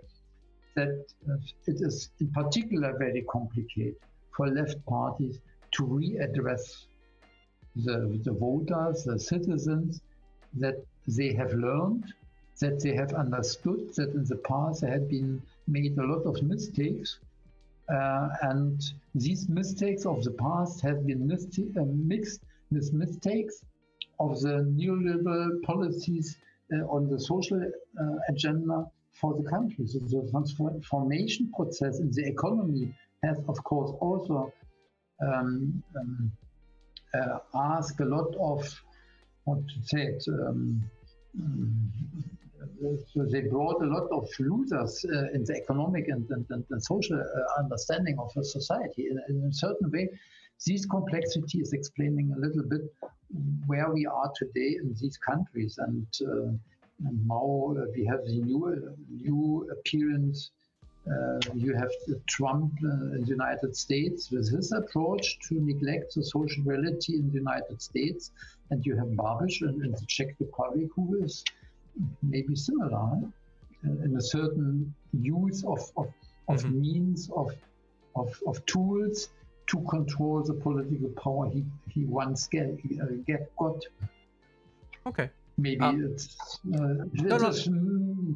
that it is in particular very complicated for left parties to readdress the voters, the citizens, that they have learned, that they have understood that in the past there had been made a lot of mistakes, and these mistakes of the past have been mixed with mistakes of the neoliberal policies on the social agenda for the country. So the transformation process in the economy has, of course, also asked a lot of, what to say it, so they brought a lot of losers in the economic and social understanding of the society. In a certain way, this complexity is explaining a little bit where we are today in these countries. And now we have the new appearance. You have Trump in the United States with his approach to neglect the social reality in the United States. And you have Babiš in the Czech Republic, who is maybe similar in a certain use of mm-hmm. means of tools to control the political power he once got. Okay. Maybe it's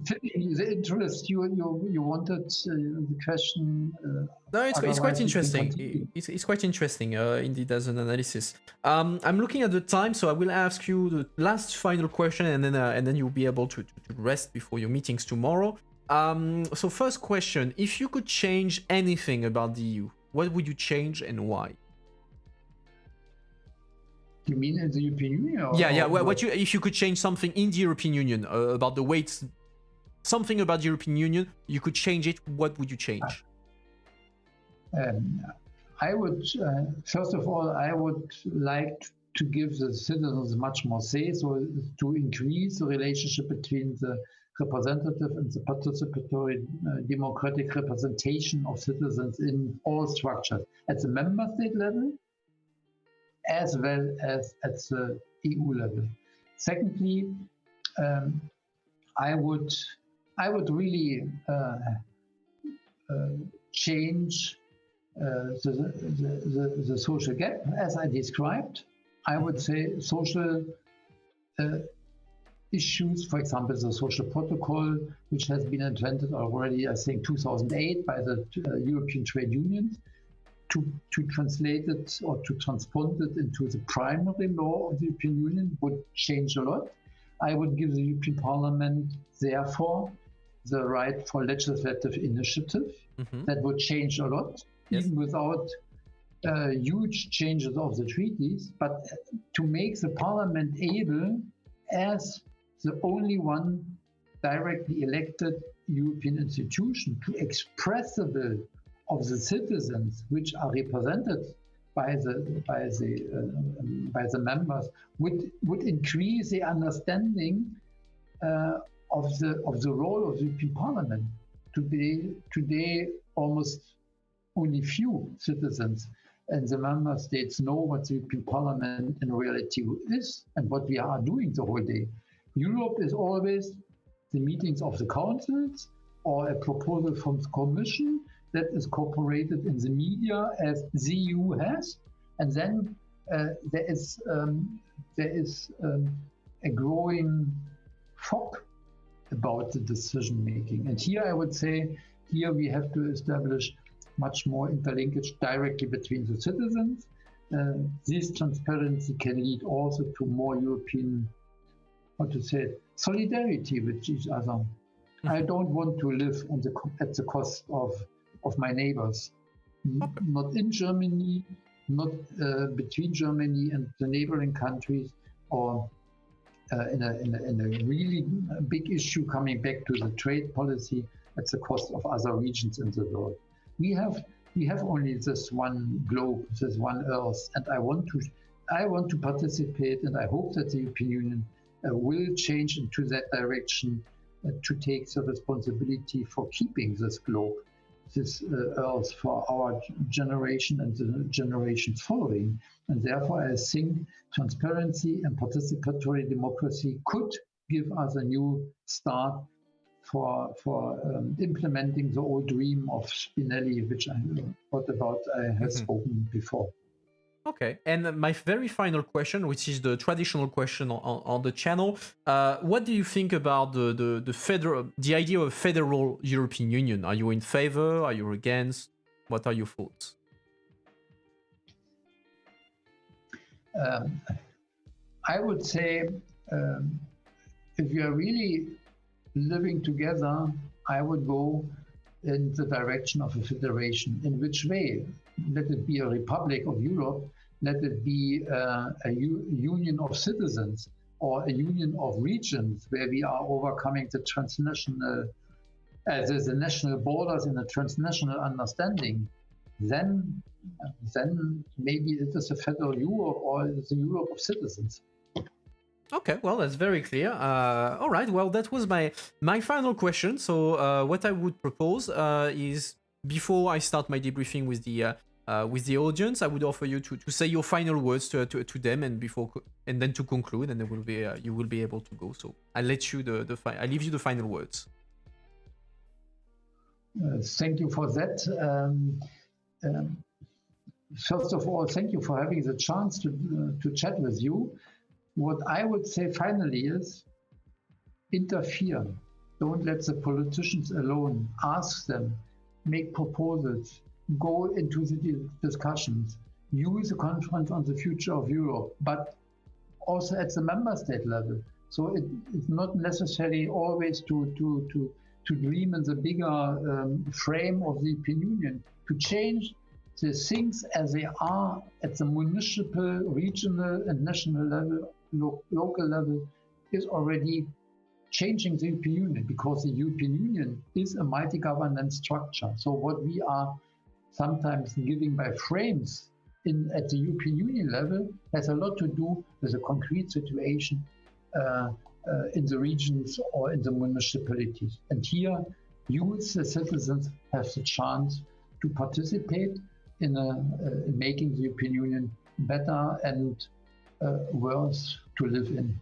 fitting the interest you wanted the question. No, it's quite interesting. It's quite interesting, indeed, as an analysis. I'm looking at the time, so I will ask you the last final question, and then you'll be able to rest before your meetings tomorrow. So first question: if you could change anything about the EU, what would you change and why? You mean in the European Union? If you could change something in the European Union about the weights, something about the European Union, you could change it. What would you change? I would first of all, I would like to give the citizens much more say, so to increase the relationship between the representative and the participatory democratic representation of citizens in all structures at the member state level, as well as at the EU level. Secondly, I would really change the social gap, as I described. I would say social issues, for example, the social protocol, which has been invented already, I think, 2008 by the European trade unions, to translate it or to transpond it into the primary law of the European Union would change a lot. I would give the European Parliament, therefore, the right for legislative initiative. That would change a lot, even without huge changes of the treaties, but to make the Parliament able, as the only one directly elected European institution, to express the will of the citizens, which are represented by the members, would increase the understanding of the role of the European Parliament. Today, almost only few citizens and the member states know what the European Parliament in reality is and what we are doing the whole day. Europe is always the meetings of the councils or a proposal from the Commission that is incorporated in the media as the EU has, and then there is a growing fog about the decision making. And here I would say, here we have to establish much more interlinkage directly between the citizens. This transparency can lead also to more European, solidarity with each other. I don't want to live at the cost of my neighbors. Not in Germany, not between Germany and the neighboring countries, or in a really big issue coming back to the trade policy at the cost of other regions in the world. We have only this one globe, this one Earth, and I want to participate, and I hope that the European Union will change into that direction to take the responsibility for keeping this globe, this Earth, for our generation and the generations following. And therefore, I think transparency and participatory democracy could give us a new start for implementing the old dream of Spinelli, which I have spoken before. Okay, and my very final question, which is the traditional question on the channel, what do you think about the idea of a federal European Union? Are you in favor? Are you against? What are your thoughts? I would say, if you are really living together, I would go in the direction of a federation. In which way? Let it be a Republic of Europe, let it be a union of citizens, or a union of regions where we are overcoming the transnational, the national borders in a transnational understanding. Then maybe it is a federal Europe, or it is a Europe of citizens. Okay, well, that's very clear. All right, well, that was my final question. So what I would propose is, before I start my debriefing with the audience, I would offer you to say your final words to them, and then to conclude, and then you will be able to go. So I let you I leave you the final words. Thank you for that. First of all, thank you for having the chance to chat with you. What I would say finally is, interfere. Don't let the politicians alone. Ask them, make proposals, go into the discussions, use the conference on the future of Europe, but also at the member state level. So it's not necessary always to dream in the bigger frame of the European Union. To change the things as they are at the municipal, regional, and national level, local level, is already changing the European Union, because the European Union is a multi-governance structure. So what we are sometimes giving by frames at the European Union level has a lot to do with a concrete situation in the regions or in the municipalities. And here, you, the citizens, have the chance to participate in making the European Union better and worth to live in.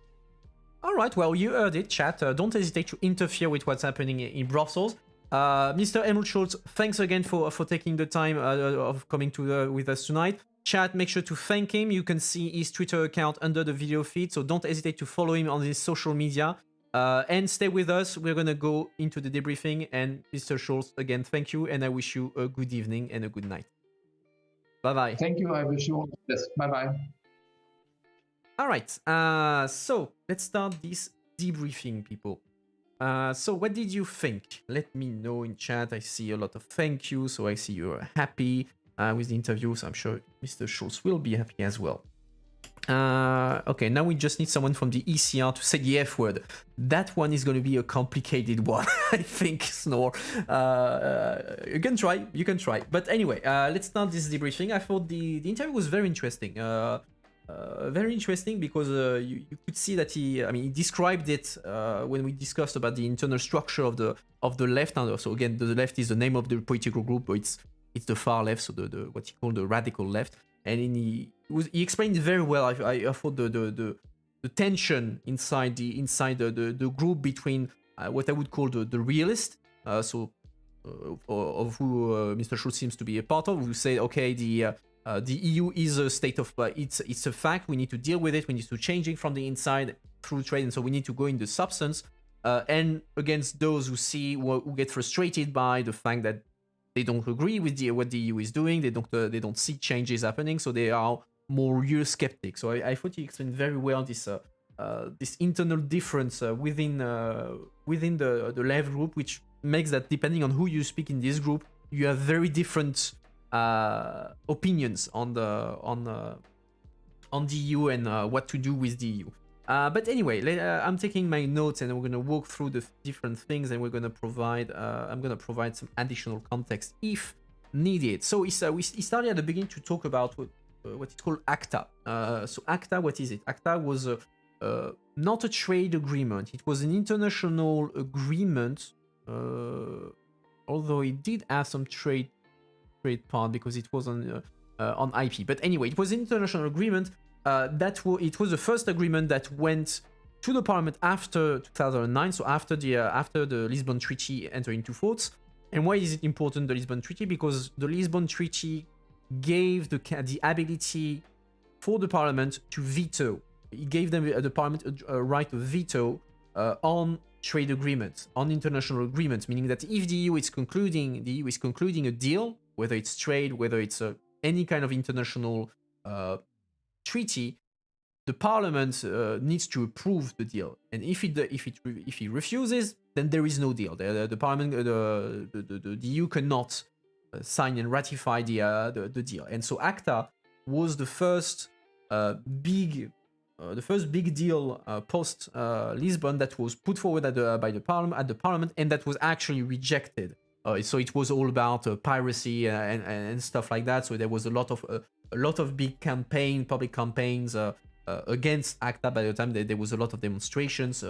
All right, well, you heard it, chat. Don't hesitate to interfere with what's happening in Brussels. Mr. Helmut Scholz, thanks again for taking the time of coming to with us tonight. Chat, make sure to thank him. You can see his Twitter account under the video feed, so don't hesitate to follow him on his social media. And stay with us. We're gonna go into the debriefing. And Mr. Scholz, again, thank you, and I wish you a good evening and a good night. Bye-bye. Thank you. I wish you all the best. Bye-bye. All right, so let's start this debriefing, people. So what did you think? Let me know in chat. I see a lot of thank you, so I see you're happy with the interview, so I'm sure Mr. Scholz will be happy as well. Okay, now we just need someone from the ECR to say the F word. That one is going to be a complicated one, I think, Snore. You can try. But anyway, let's start this debriefing. I thought the interview was very interesting. Very interesting because you could see that he described it when we discussed about the internal structure of the left. And so again, the left is the name of the political group, but it's the far left, so the what he called the radical left. And he explained it very well. I thought the tension inside the group between what I would call the realist, of who Mr. Scholz seems to be a part of, who say, okay, the EU is a state of it's a fact. We need to deal with it. We need to change it from the inside through trade, and so we need to go in the substance. And against those who get frustrated by the fact that they don't agree with what the EU is doing, they don't see changes happening, so they are more real skeptics. So I thought he explained very well this internal difference within the left group, which makes that depending on who you speak in this group, you have very different opinions on the EU and what to do with the EU. But anyway, I'm taking my notes and we're going to walk through the different things, and we're going to provide I'm going to provide some additional context if needed. So we started at the beginning to talk about what is called ACTA. So ACTA, what is it? ACTA was not a trade agreement. It was an international agreement, although it did have some trade part because it was on IP. But anyway, it was an international agreement. It was the first agreement that went to the parliament after 2009, so after the Lisbon Treaty entered into force. And why is it important, the Lisbon Treaty? Because the Lisbon Treaty gave the ability for the parliament to veto. It gave them the parliament a right of veto on trade agreements, on international agreements, meaning that if the EU is concluding a deal, whether it's trade, whether it's any kind of international treaty, the parliament needs to approve the deal, and if he refuses, then there is no deal. The parliament, the EU cannot sign and ratify the deal. And so ACTA was the first big deal post Lisbon that was put forward at the parliament, and that was actually rejected. So it was all about piracy and stuff like that. So there was a lot of big public campaigns against ACTA. By the time there was a lot of demonstrations.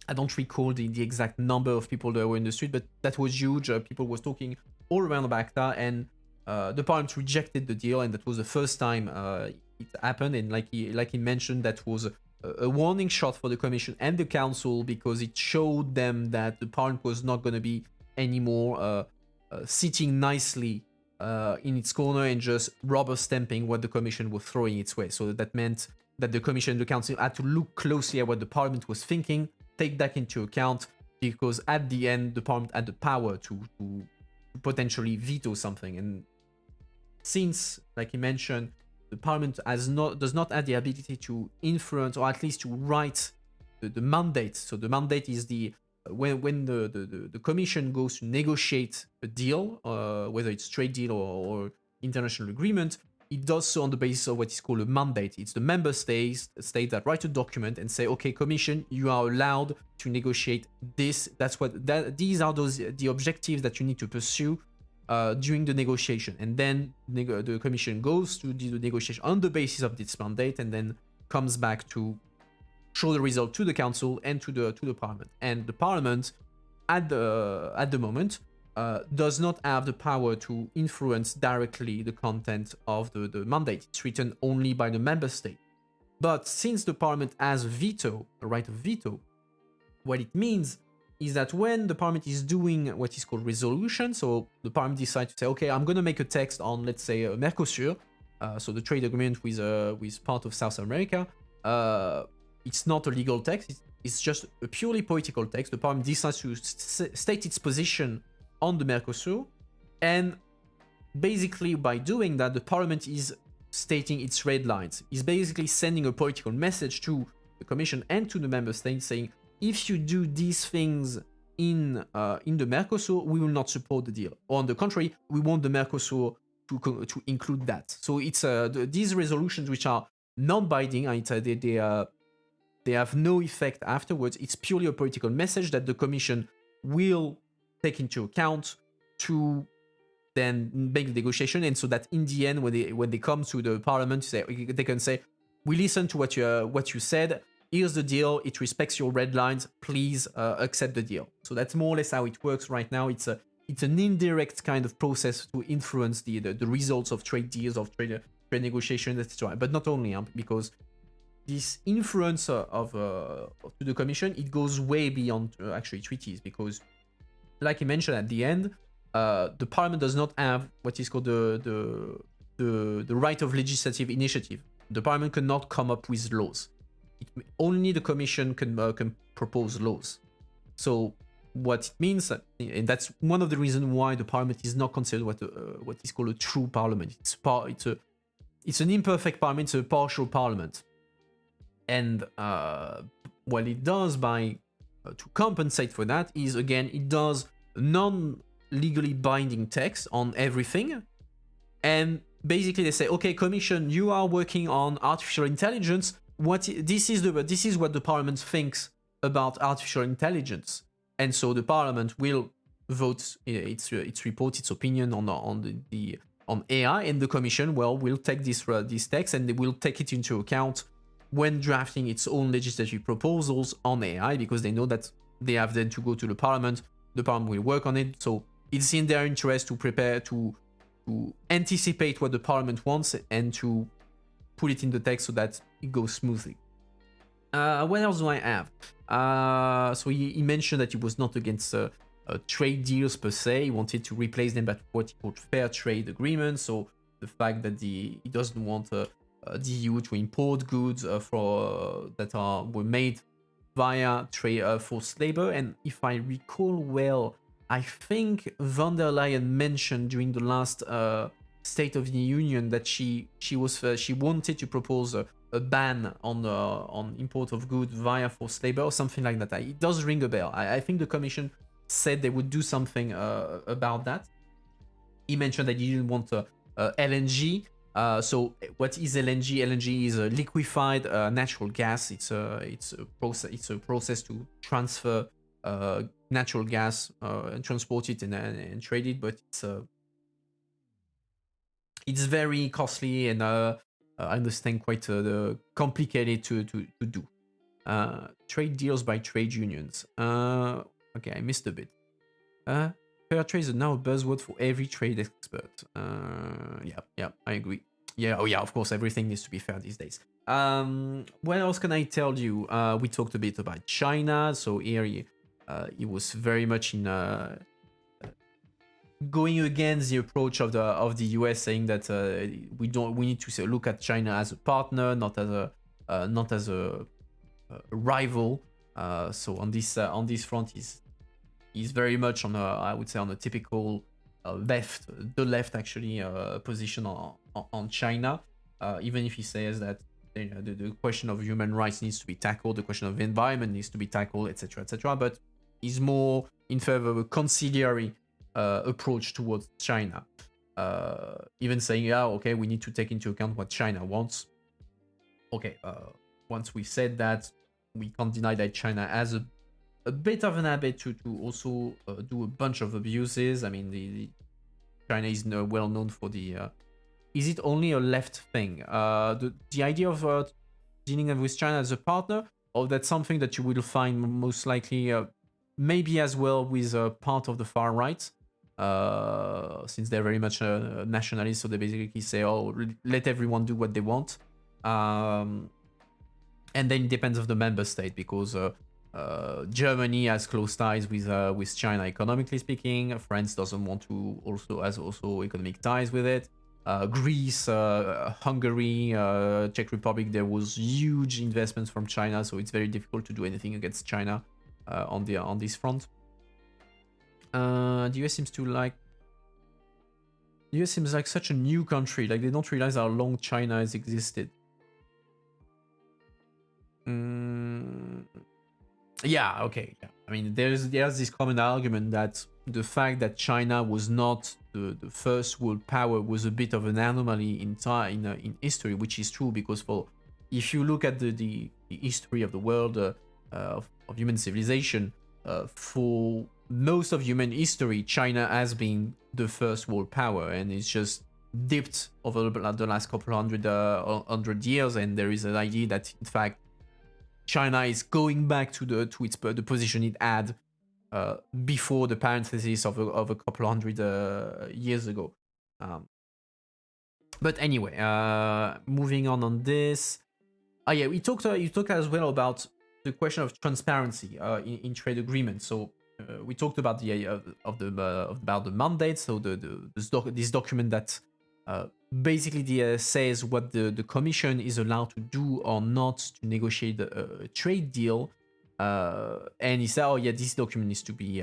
I don't recall the exact number of people that were in the street, but that was huge. People was talking all around about ACTA, and the parliament rejected the deal, and that was the first time it happened. And like he mentioned, that was a warning shot for the Commission and the Council, because it showed them that the parliament was not going to be anymore sitting nicely in its corner and just rubber stamping what the Commission was throwing its way. So that meant that the Commission and the Council had to look closely at what the Parliament was thinking, take that into account, because at the end the Parliament had the power to potentially veto something. And since, like he mentioned, the Parliament does not have the ability to influence, or at least to write the mandate. So the mandate is when the Commission goes to negotiate a deal, whether it's trade deal or international agreement, it does so on the basis of what is called a mandate. It's the member states that write a document and say, okay, Commission, you are allowed to negotiate this. These are the objectives that you need to pursue during the negotiation. And then the Commission goes to the negotiation on the basis of this mandate, and then comes back to show the result to the Council and to the Parliament. And the Parliament, at the moment, does not have the power to influence directly the content of the mandate. It's written only by the member state. But since the Parliament has a right of veto, what it means is that when the parliament is doing what is called resolution, so the parliament decides to say, okay, I'm going to make a text on, let's say, Mercosur, so the trade agreement with part of South America. It's not a legal text, it's just a purely political text. The parliament decides to state its position on the Mercosur, and basically by doing that, the parliament is stating its red lines. It's basically sending a political message to the Commission and to the member states saying, if you do these things in the Mercosur, we will not support the deal. Or on the contrary, we want the Mercosur to include that. So it's these resolutions, which are non-binding, they have no effect afterwards. It's purely a political message that the Commission will take into account to then make the negotiation, and so that in the end, when they come to the parliament, they can say, we listen to what you said. Here's the deal. It respects your red lines. Please accept the deal. So that's more or less how it works right now. It's an indirect kind of process to influence the results of trade deals, of trade negotiations, etc. But not only, because this influence to the Commission, it goes way beyond actually treaties, because, like I mentioned at the end, the Parliament does not have what is called the right of legislative initiative. The Parliament cannot come up with laws. Only the Commission can propose laws. So what it means, and that's one of the reasons why the Parliament is not considered what is called a true Parliament. It's an imperfect Parliament. It's a partial Parliament. And what it does to compensate for that is, again, it does non-legally binding text on everything. And basically they say, okay, Commission, you are working on artificial intelligence. This is what the Parliament thinks about artificial intelligence. And so the Parliament will vote its report, its opinion on AI, and the Commission will take this text and they will take it into account when drafting its own legislative proposals on AI, because they know that they have then to go to the Parliament. The Parliament will work on it. So it's in their interest to prepare to anticipate what the Parliament wants and to put it in the text so that it goes smoothly. What else do I have? So he mentioned that he was not against trade deals per se. He wanted to replace them by what he called fair trade agreements. So the fact that he doesn't want the EU to import goods that were made via forced labor. And if I recall well, I think von der Leyen mentioned during the last State of the Union that she wanted to propose a ban on import of goods via forced labor or something like that. It does ring a bell. I think the Commission said they would do something about that. He mentioned that he didn't want LNG. So what is LNG? LNG is a liquefied natural gas. It's a process to transfer natural gas and transport it and trade it, but it's very costly and I understand quite complicated to do. Trade deals by trade unions. Okay, I missed a bit. Fair trade is now a buzzword for every trade expert. Yeah, I agree. Yeah, of course, everything needs to be fair these days. What else can I tell you? We talked a bit about China. So here he was very much in going against the approach of the US, saying that we need to look at China as a partner, not as a rival. So on this front, he's very much on I would say on a typical left actually position on China. Even if he says that the question of human rights needs to be tackled, the question of environment needs to be tackled, etc., but he's more in favor of a conciliatory approach towards China. Even saying, okay, we need to take into account what China wants. Okay, once we said that, we can't deny that China has a bit of an habit to also do a bunch of abuses. I mean, the China is well known for the. Is it only a left thing? The idea of dealing with China as a partner, or that's something that you will find most likely, maybe as well with part of the far right, since they're very much nationalists. So they basically say, "Oh, let everyone do what they want," and then it depends on the member state, because Germany has close ties with China economically speaking. France doesn't want to has also economic ties with it. Greece, Hungary, Czech Republic, there was huge investments from China, so it's very difficult to do anything against China on this front. The US seems to like. The US seems like such a new country. Like they don't realize how long China has existed. Yeah, okay. Yeah. I mean, there's this common argument that the fact that China was not the first world power was a bit of an anomaly in time in history, which is true because if you look at the history of the world of human civilization, for most of human history, China has been the first world power, and it's just dipped over the last couple hundred years, and there is an idea that in fact China is going back to the position it had before the parenthesis of a couple hundred years ago. But anyway, moving on this. Oh yeah, you talked as well about the question of transparency in trade agreements. So we talked about about the mandate. So this document that basically says what the Commission is allowed to do or not to negotiate a trade deal. And he said, "Oh yeah, this document needs to be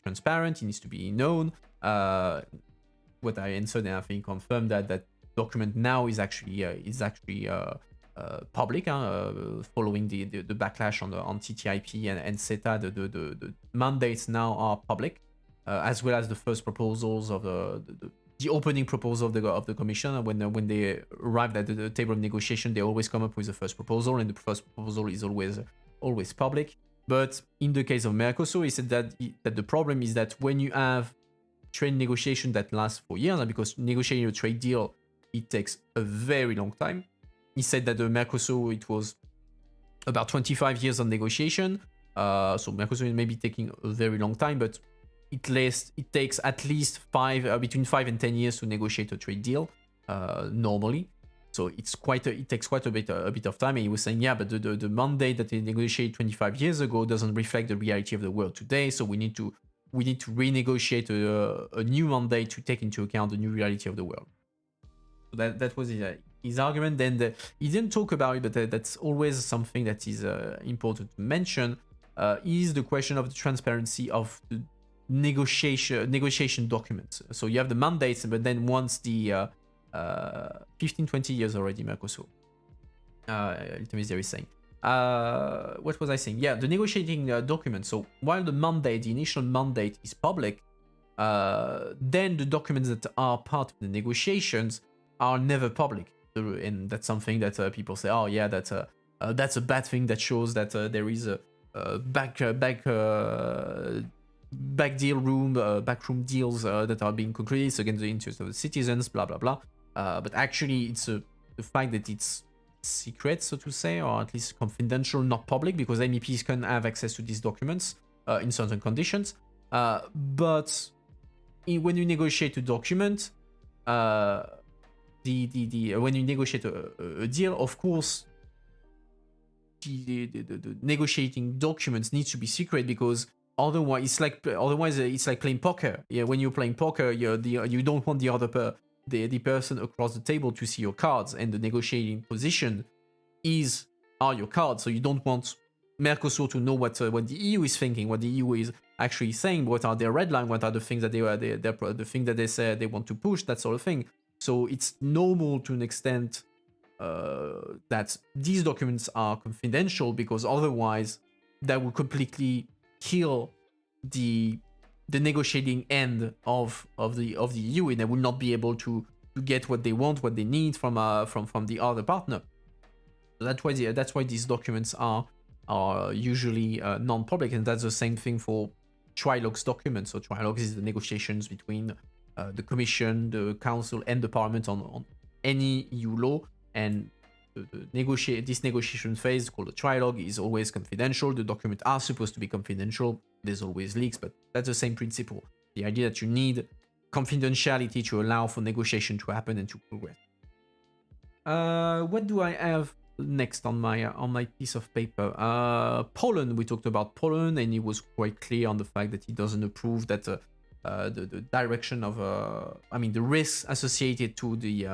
transparent. It needs to be known." What I answered, and I think confirmed that document now is actually public, following the backlash on TTIP and CETA. The mandates now are public, as well as the first proposals of the opening proposal of the Commission. When they arrived at the table of negotiation, they always come up with the first proposal, and the first proposal is always public. But in the case of Mercosur, he said that the problem is that when you have trade negotiation that lasts for years, and because negotiating a trade deal, it takes a very long time. He said that the Mercosur, it was about 25 years of negotiation. So Mercosur may be taking a very long time, but it takes at least between 5 and 10 years to negotiate a trade deal normally. So it takes quite a bit of time. And he was saying, yeah, but the mandate that they negotiated 25 years ago doesn't reflect the reality of the world today. So we need to renegotiate a new mandate to take into account the new reality of the world. So that was his argument. Then he didn't talk about it, but that's always something that is important to mention. Is the question of the transparency of the negotiation documents. So you have the mandates, but then once the 15-20 years already, Mercosur. Ultimately, is saying. What was I saying? Yeah, the negotiating document. So while the initial mandate is public, then the documents that are part of the negotiations are never public. And that's something that people say, oh yeah, that's a bad thing. That shows that there is a backroom deals that are being concluded against the interests of the citizens, blah blah blah. But actually, it's the fact that it's secret, so to say, or at least confidential, not public, because MEPs can have access to these documents in certain conditions. But when you negotiate a document, when you negotiate a deal, of course, the negotiating documents need to be secret, because otherwise it's like playing poker. Yeah, when you're playing poker, you don't want the person across the table to see your cards, and the negotiating position are your cards. So you don't want Mercosur to know what the EU is thinking, what the EU is actually saying, what are their red line, what are the things that the thing that they say they want to push, that sort of thing. So it's normal to an extent that these documents are confidential, because otherwise that would completely kill the negotiating end of the EU, and they will not be able to get what they want, what they need from the other partner. So that's why these documents are usually non-public, and that's the same thing for trilogues documents. So trilogues is the negotiations between the Commission, the Council, and the Parliament on any EU law, and this negotiation phase called a trilogue is always confidential. The documents are supposed to be confidential. There's always leaks, but that's the same principle. The idea that you need confidentiality to allow for negotiation to happen and to progress. What do I have next on my piece of paper? Poland. We talked about Poland, and he was quite clear on the fact that he doesn't approve that the direction of the risks associated to the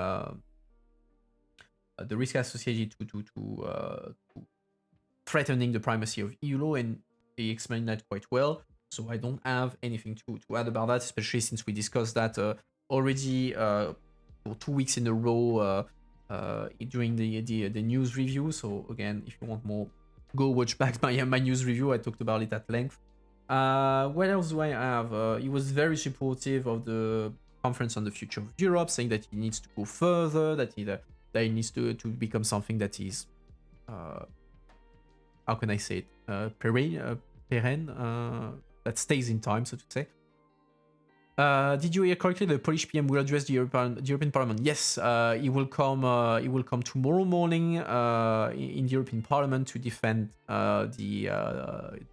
risk associated to threatening the primacy of EU law, and he explained that quite well. So I don't have anything to add about that, especially since we discussed that already for 2 weeks in a row during the news review. So again, if you want more, go watch back my news review. I talked about it at length. What else do I have? He was very supportive of the conference on the future of Europe, saying that he needs to go further, that he needs to become something that is how can I say it, perenne, that stays in time, so to say. Did you hear correctly? The Polish PM will address the European Parliament. Yes, he will come. He will come tomorrow morning in the European Parliament to defend the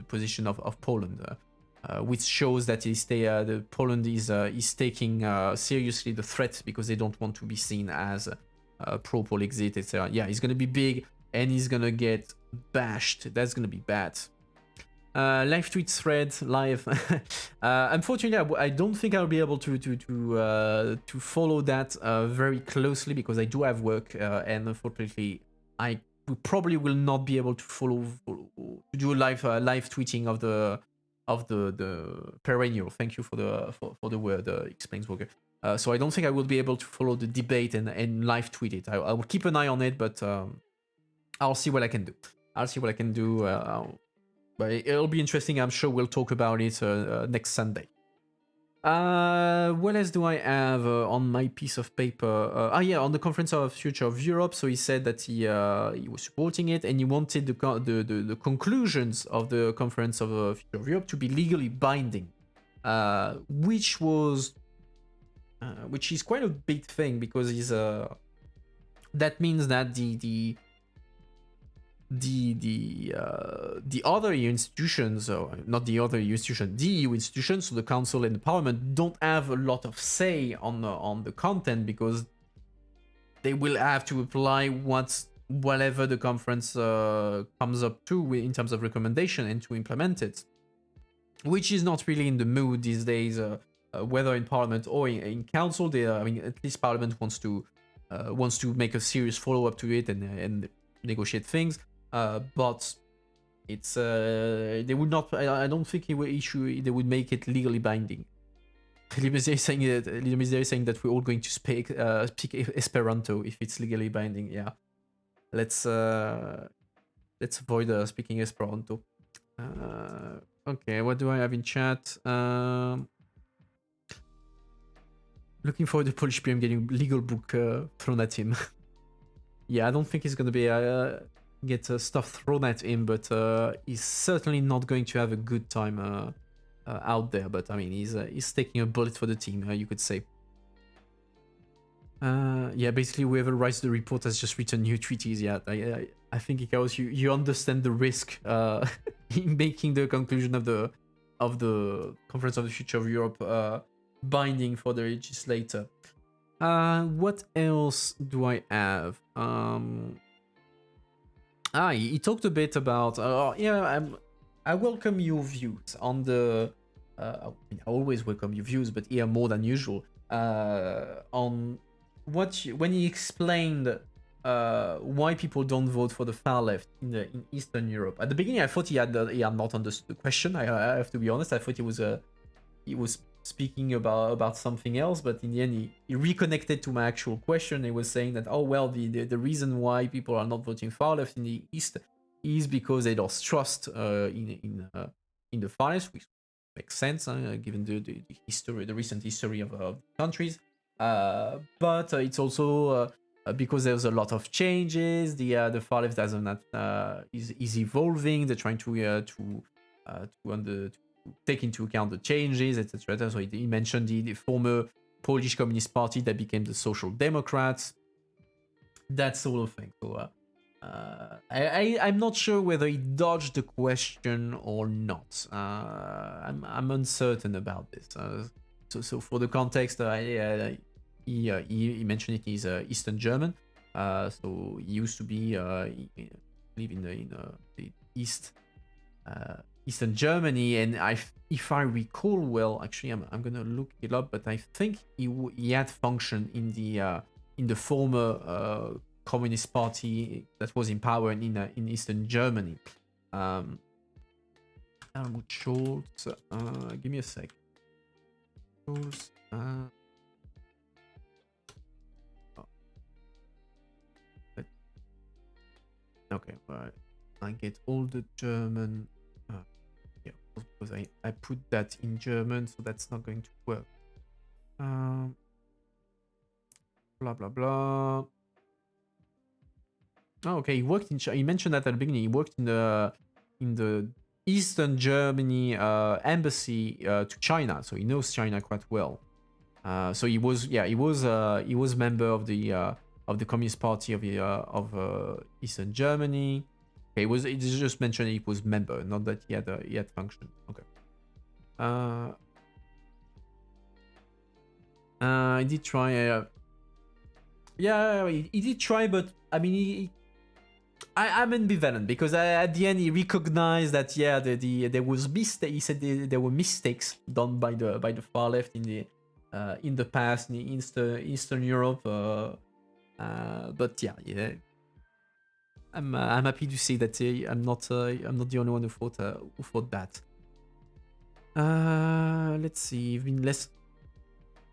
position of Poland, which shows that Poland is taking seriously the threat, because they don't want to be seen as pro-Polexit, etc. Yeah, he's gonna be big and he's gonna get bashed. That's gonna be bad. Live tweet thread live. Unfortunately, I don't think I'll be able to follow that very closely, because I do have work, and unfortunately, I probably will not be able to do live tweeting of the perennial. Thank you for the word, explains Walker. So I don't think I will be able to follow the debate and live tweet it. I will keep an eye on it, but I'll see what I can do. But it'll be interesting. I'm sure we'll talk about it next Sunday. What else do I have on my piece of paper? On the Conference of Future of Europe. So he said that he was supporting it, and he wanted the conclusions of the Conference of Future of Europe to be legally binding, which is quite a big thing, because that means that the other EU institutions, or not the other EU institution, the EU institutions, so the Council and the Parliament, don't have a lot of say on the content, because they will have to apply whatever the conference comes up to in terms of recommendation, and to implement it, which is not really in the mood these days, whether in Parliament or in Council. At least Parliament wants to make a serious follow-up to it and negotiate things. But it's they would not. I don't think they would make it legally binding. Limes is saying that we're all going to speak Esperanto if it's legally binding. Yeah, let's avoid speaking Esperanto. Okay, what do I have in chat? Looking forward to Polish PM getting legal book thrown at him. Yeah, I don't think he's gonna be get stuff thrown at him, but he's certainly not going to have a good time out there. But I mean, he's taking a bullet for the team, you could say. Yeah, basically whoever writes the report has just written new treaties. Yeah, I think Ikaros, you understand the risk in making the conclusion of the Conference of the Future of Europe binding for the legislator. What else do I have? He talked a bit about I welcome your views on the I always welcome your views, but here more than usual, on when he explained why people don't vote for the far left in Eastern Europe. At the beginning, I thought he had not understood the question. I have to be honest. I thought he was speaking about something else, but in the end he reconnected to my actual question. He was saying that, the reason why people are not voting far left in the East is because they lost trust in the far left, which makes sense given the history, the recent history of countries. But it's also because there's a lot of changes. The far left is evolving. They're trying to take into account the changes, etc. So he mentioned the former Polish Communist Party that became the Social Democrats, that sort of thing. So I'm not sure whether he dodged the question or not. I'm uncertain about this. So for the context, he mentioned it is Eastern German. So he used to be live in the Eastern Germany, and if I recall well, actually, I'm gonna look it up, but I think he had functioned in the former Communist Party that was in power in Eastern Germany. Helmut Scholz, give me a sec. Scholz, okay, right. I get all the German. Yeah, because I put that in German, so that's not going to work. Blah blah blah. Oh, okay. He worked in. He mentioned that at the beginning. He worked in the Eastern Germany embassy to China, so he knows China quite well. So he was member of the Communist Party of Eastern Germany. Okay, it just mentioned he was member, not that he had function. Okay. He did try. Yeah, he did try, but I mean, I'm ambivalent because at the end he recognized that there was mistake. He said there were mistakes done by the far left in the past in Eastern Europe. But yeah, I'm happy to see that I'm not the only one who thought that. Let's see, even less.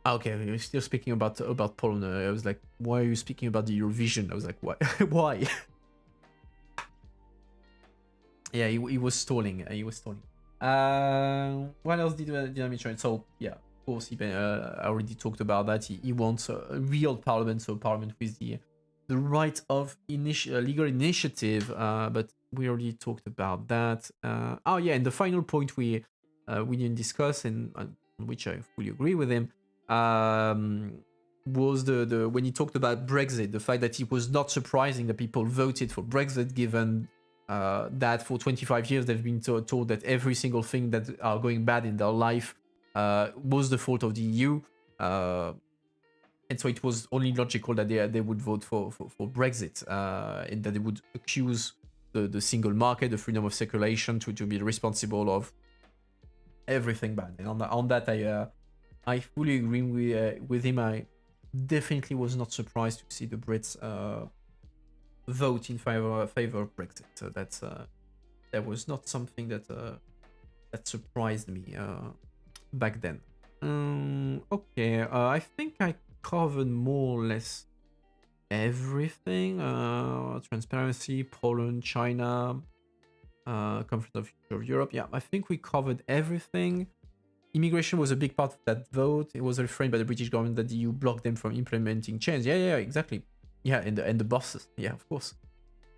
Okay, we're still speaking about Poland. I was like, why are you speaking about the Eurovision? I was like, why? Why? Yeah, he was stalling. What else did I mention? So yeah, of course, I already talked about that. He wants a real parliament, so parliament with the right of legal initiative. But we already talked about that. Oh yeah, and the final point we didn't discuss, and on which I fully agree with him, was the when he talked about Brexit, the fact that it was not surprising that people voted for Brexit, given that for 25 years they've been told that every single thing that are going bad in their life was the fault of the EU. And so it was only logical that they would vote for Brexit, and that they would accuse the single market, the freedom of circulation, to be responsible of everything bad. And on that, I fully agree with him. I definitely was not surprised to see the Brits vote in favor of Brexit. So that was not something that surprised me back then. Okay, I think I covered more or less everything. Transparency, Poland, China, Conference of Future of Europe. Yeah, I think we covered everything. Immigration was a big part of that vote. It was refrained by the British government that the EU blocked them from implementing change. Yeah, exactly. Yeah, and the bosses. Yeah, of course.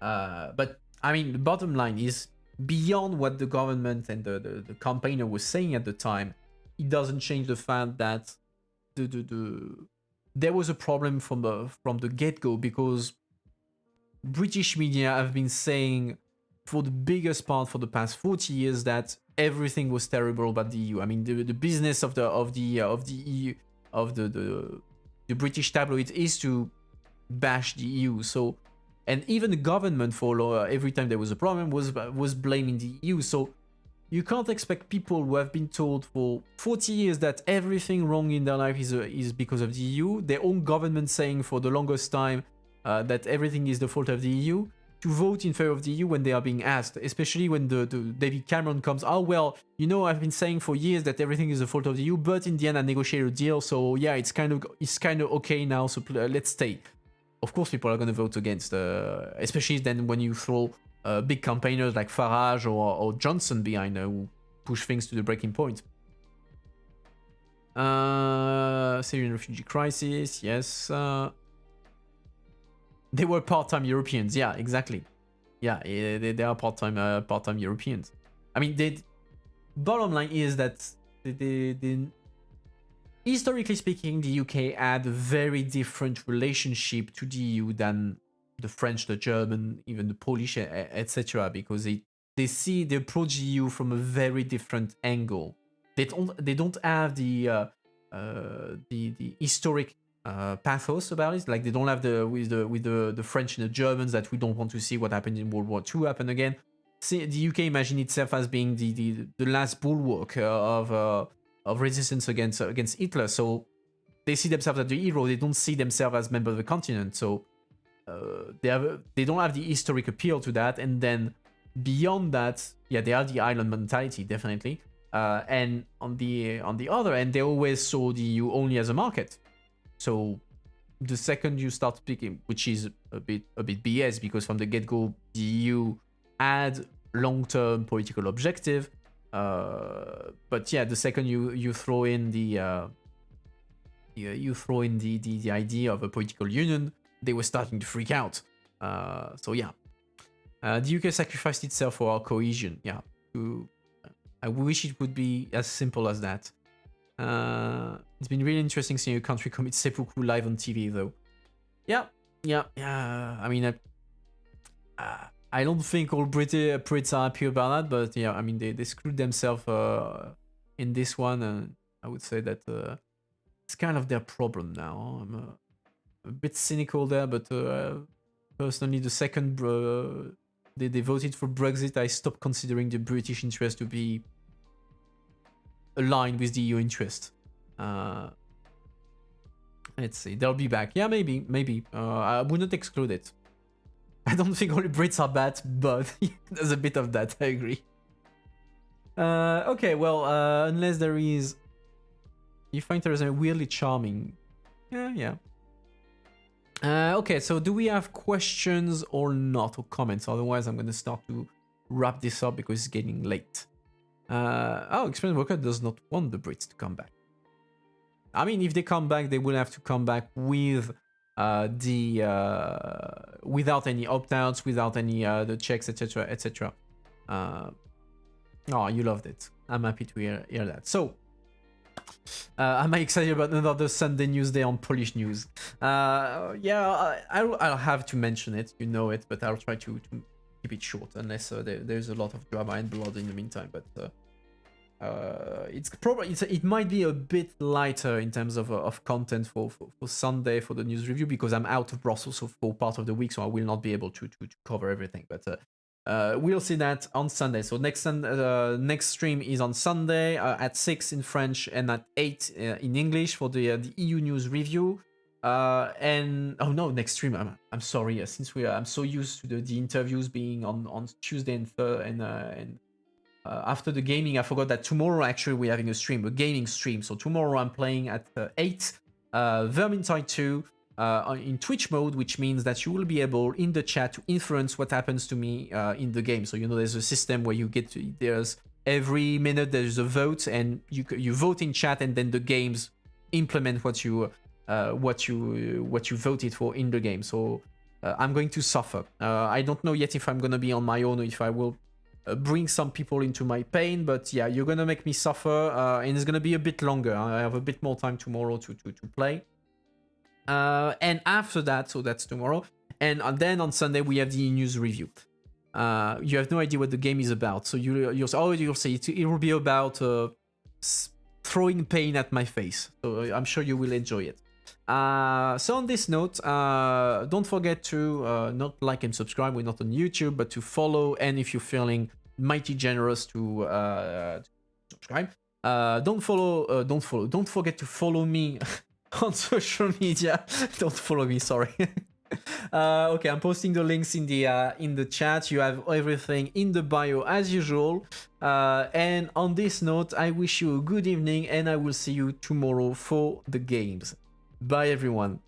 But I mean, the bottom line is, beyond what the government and the campaigner was saying at the time, it doesn't change the fact that there was a problem from the get-go, because British media have been saying for the biggest part for the past 40 years that everything was terrible about the EU. I mean, the business of the EU, of the British tabloids, is to bash the EU. So, and even the government, for every time there was a problem, was blaming the EU. So you can't expect people who have been told for 40 years that everything wrong in their life is because of the EU, their own government saying for the longest time that everything is the fault of the EU, to vote in favor of the EU when they are being asked, especially when the David Cameron comes, oh well, I've been saying for years that everything is the fault of the EU, but in the end I negotiated a deal, so yeah, it's kind of okay now, so let's stay. Of course, people are going to vote against, especially then when you throw big campaigners like Farage or Johnson behind, who push things to the breaking point. Syrian refugee crisis, yes. They were part-time Europeans, yeah, exactly. Yeah, they are part-time Europeans. I mean, bottom line is that historically speaking, the UK had a very different relationship to the EU than the French, the German, even the Polish, etc. Because they approach the EU from a very different angle. They don't have the historic pathos about it. Like they don't have the French and the Germans that we don't want to see what happened in World War II happen again. See, the UK imagine itself as being the last bulwark of resistance against Hitler. So they see themselves as the hero. They don't see themselves as member of the continent. So they don't have the historic appeal to that. And then beyond that, yeah, they are the island mentality, definitely. And on the other end, they always saw the EU only as a market. So the second you start speaking, which is a bit BS, because from the get-go, the EU had long-term political objective. But yeah, the second you throw in the idea of a political union, they were starting to freak out. So yeah, the UK sacrificed itself for our cohesion. Yeah, I wish it would be as simple as that. It's been really interesting seeing a country commit seppuku live on TV, though. Yeah. I mean, I don't think all Brits are happy about that, but yeah, I mean, they screwed themselves in this one, and I would say that it's kind of their problem now. I'm a bit cynical there, but personally, the second they voted for Brexit, I stopped considering the British interest to be aligned with the EU interest. Let's see, they'll be back. Yeah, maybe. I would not exclude it. I don't think all Brits are bad, but there's a bit of that, I agree. Okay, well, unless there is... You find there is a weirdly charming... Yeah. Okay, so do we have questions or not, or comments? Otherwise, I'm going to start to wrap this up because it's getting late. Experienced worker does not want the Brits to come back. I mean, if they come back, they will have to come back with without any opt-outs, without any the checks, etc. Oh, you loved it. I'm happy to hear that. So, am I excited about another Sunday news day on Polish news? Yeah, I'll have to mention it. You know it, but I'll try to keep it short, unless there's a lot of drama and blood in the meantime. But it might be a bit lighter in terms of content for Sunday for the news review, because I'm out of Brussels for part of the week, so I will not be able to cover everything. But we'll see that on Sunday. So next stream is on Sunday at 6 in French and at 8 in English for the EU news review. And oh no, next stream. I'm sorry, since I'm so used to the interviews being on Tuesday and after the gaming, I forgot that tomorrow actually we're having a gaming stream. So tomorrow I'm playing at 8 Vermintide 2 in Twitch mode, which means that you will be able in the chat to influence what happens to me in the game. So there's a system where there's every minute there's a vote, and you vote in chat, and then the games implement what you voted for in the game. So I'm going to suffer. I don't know yet if I'm gonna be on my own or if I will bring some people into my pain, but yeah, you're gonna make me suffer, and it's gonna be a bit longer. I have a bit more time tomorrow to play, and after that, so that's tomorrow, and then on Sunday we have the news review. You have no idea what the game is about, so you'll say it will be about throwing pain at my face. So I'm sure you will enjoy it. So on this note, don't forget to not like and subscribe. We're not on YouTube, but to follow, and if you're feeling mighty generous, to subscribe. Don't forget to follow me on social media. Don't follow me, sorry. Okay, I'm posting the links in the chat. You have everything in the bio as usual. And on this note, I wish you a good evening, and I will see you tomorrow for the games. Bye everyone.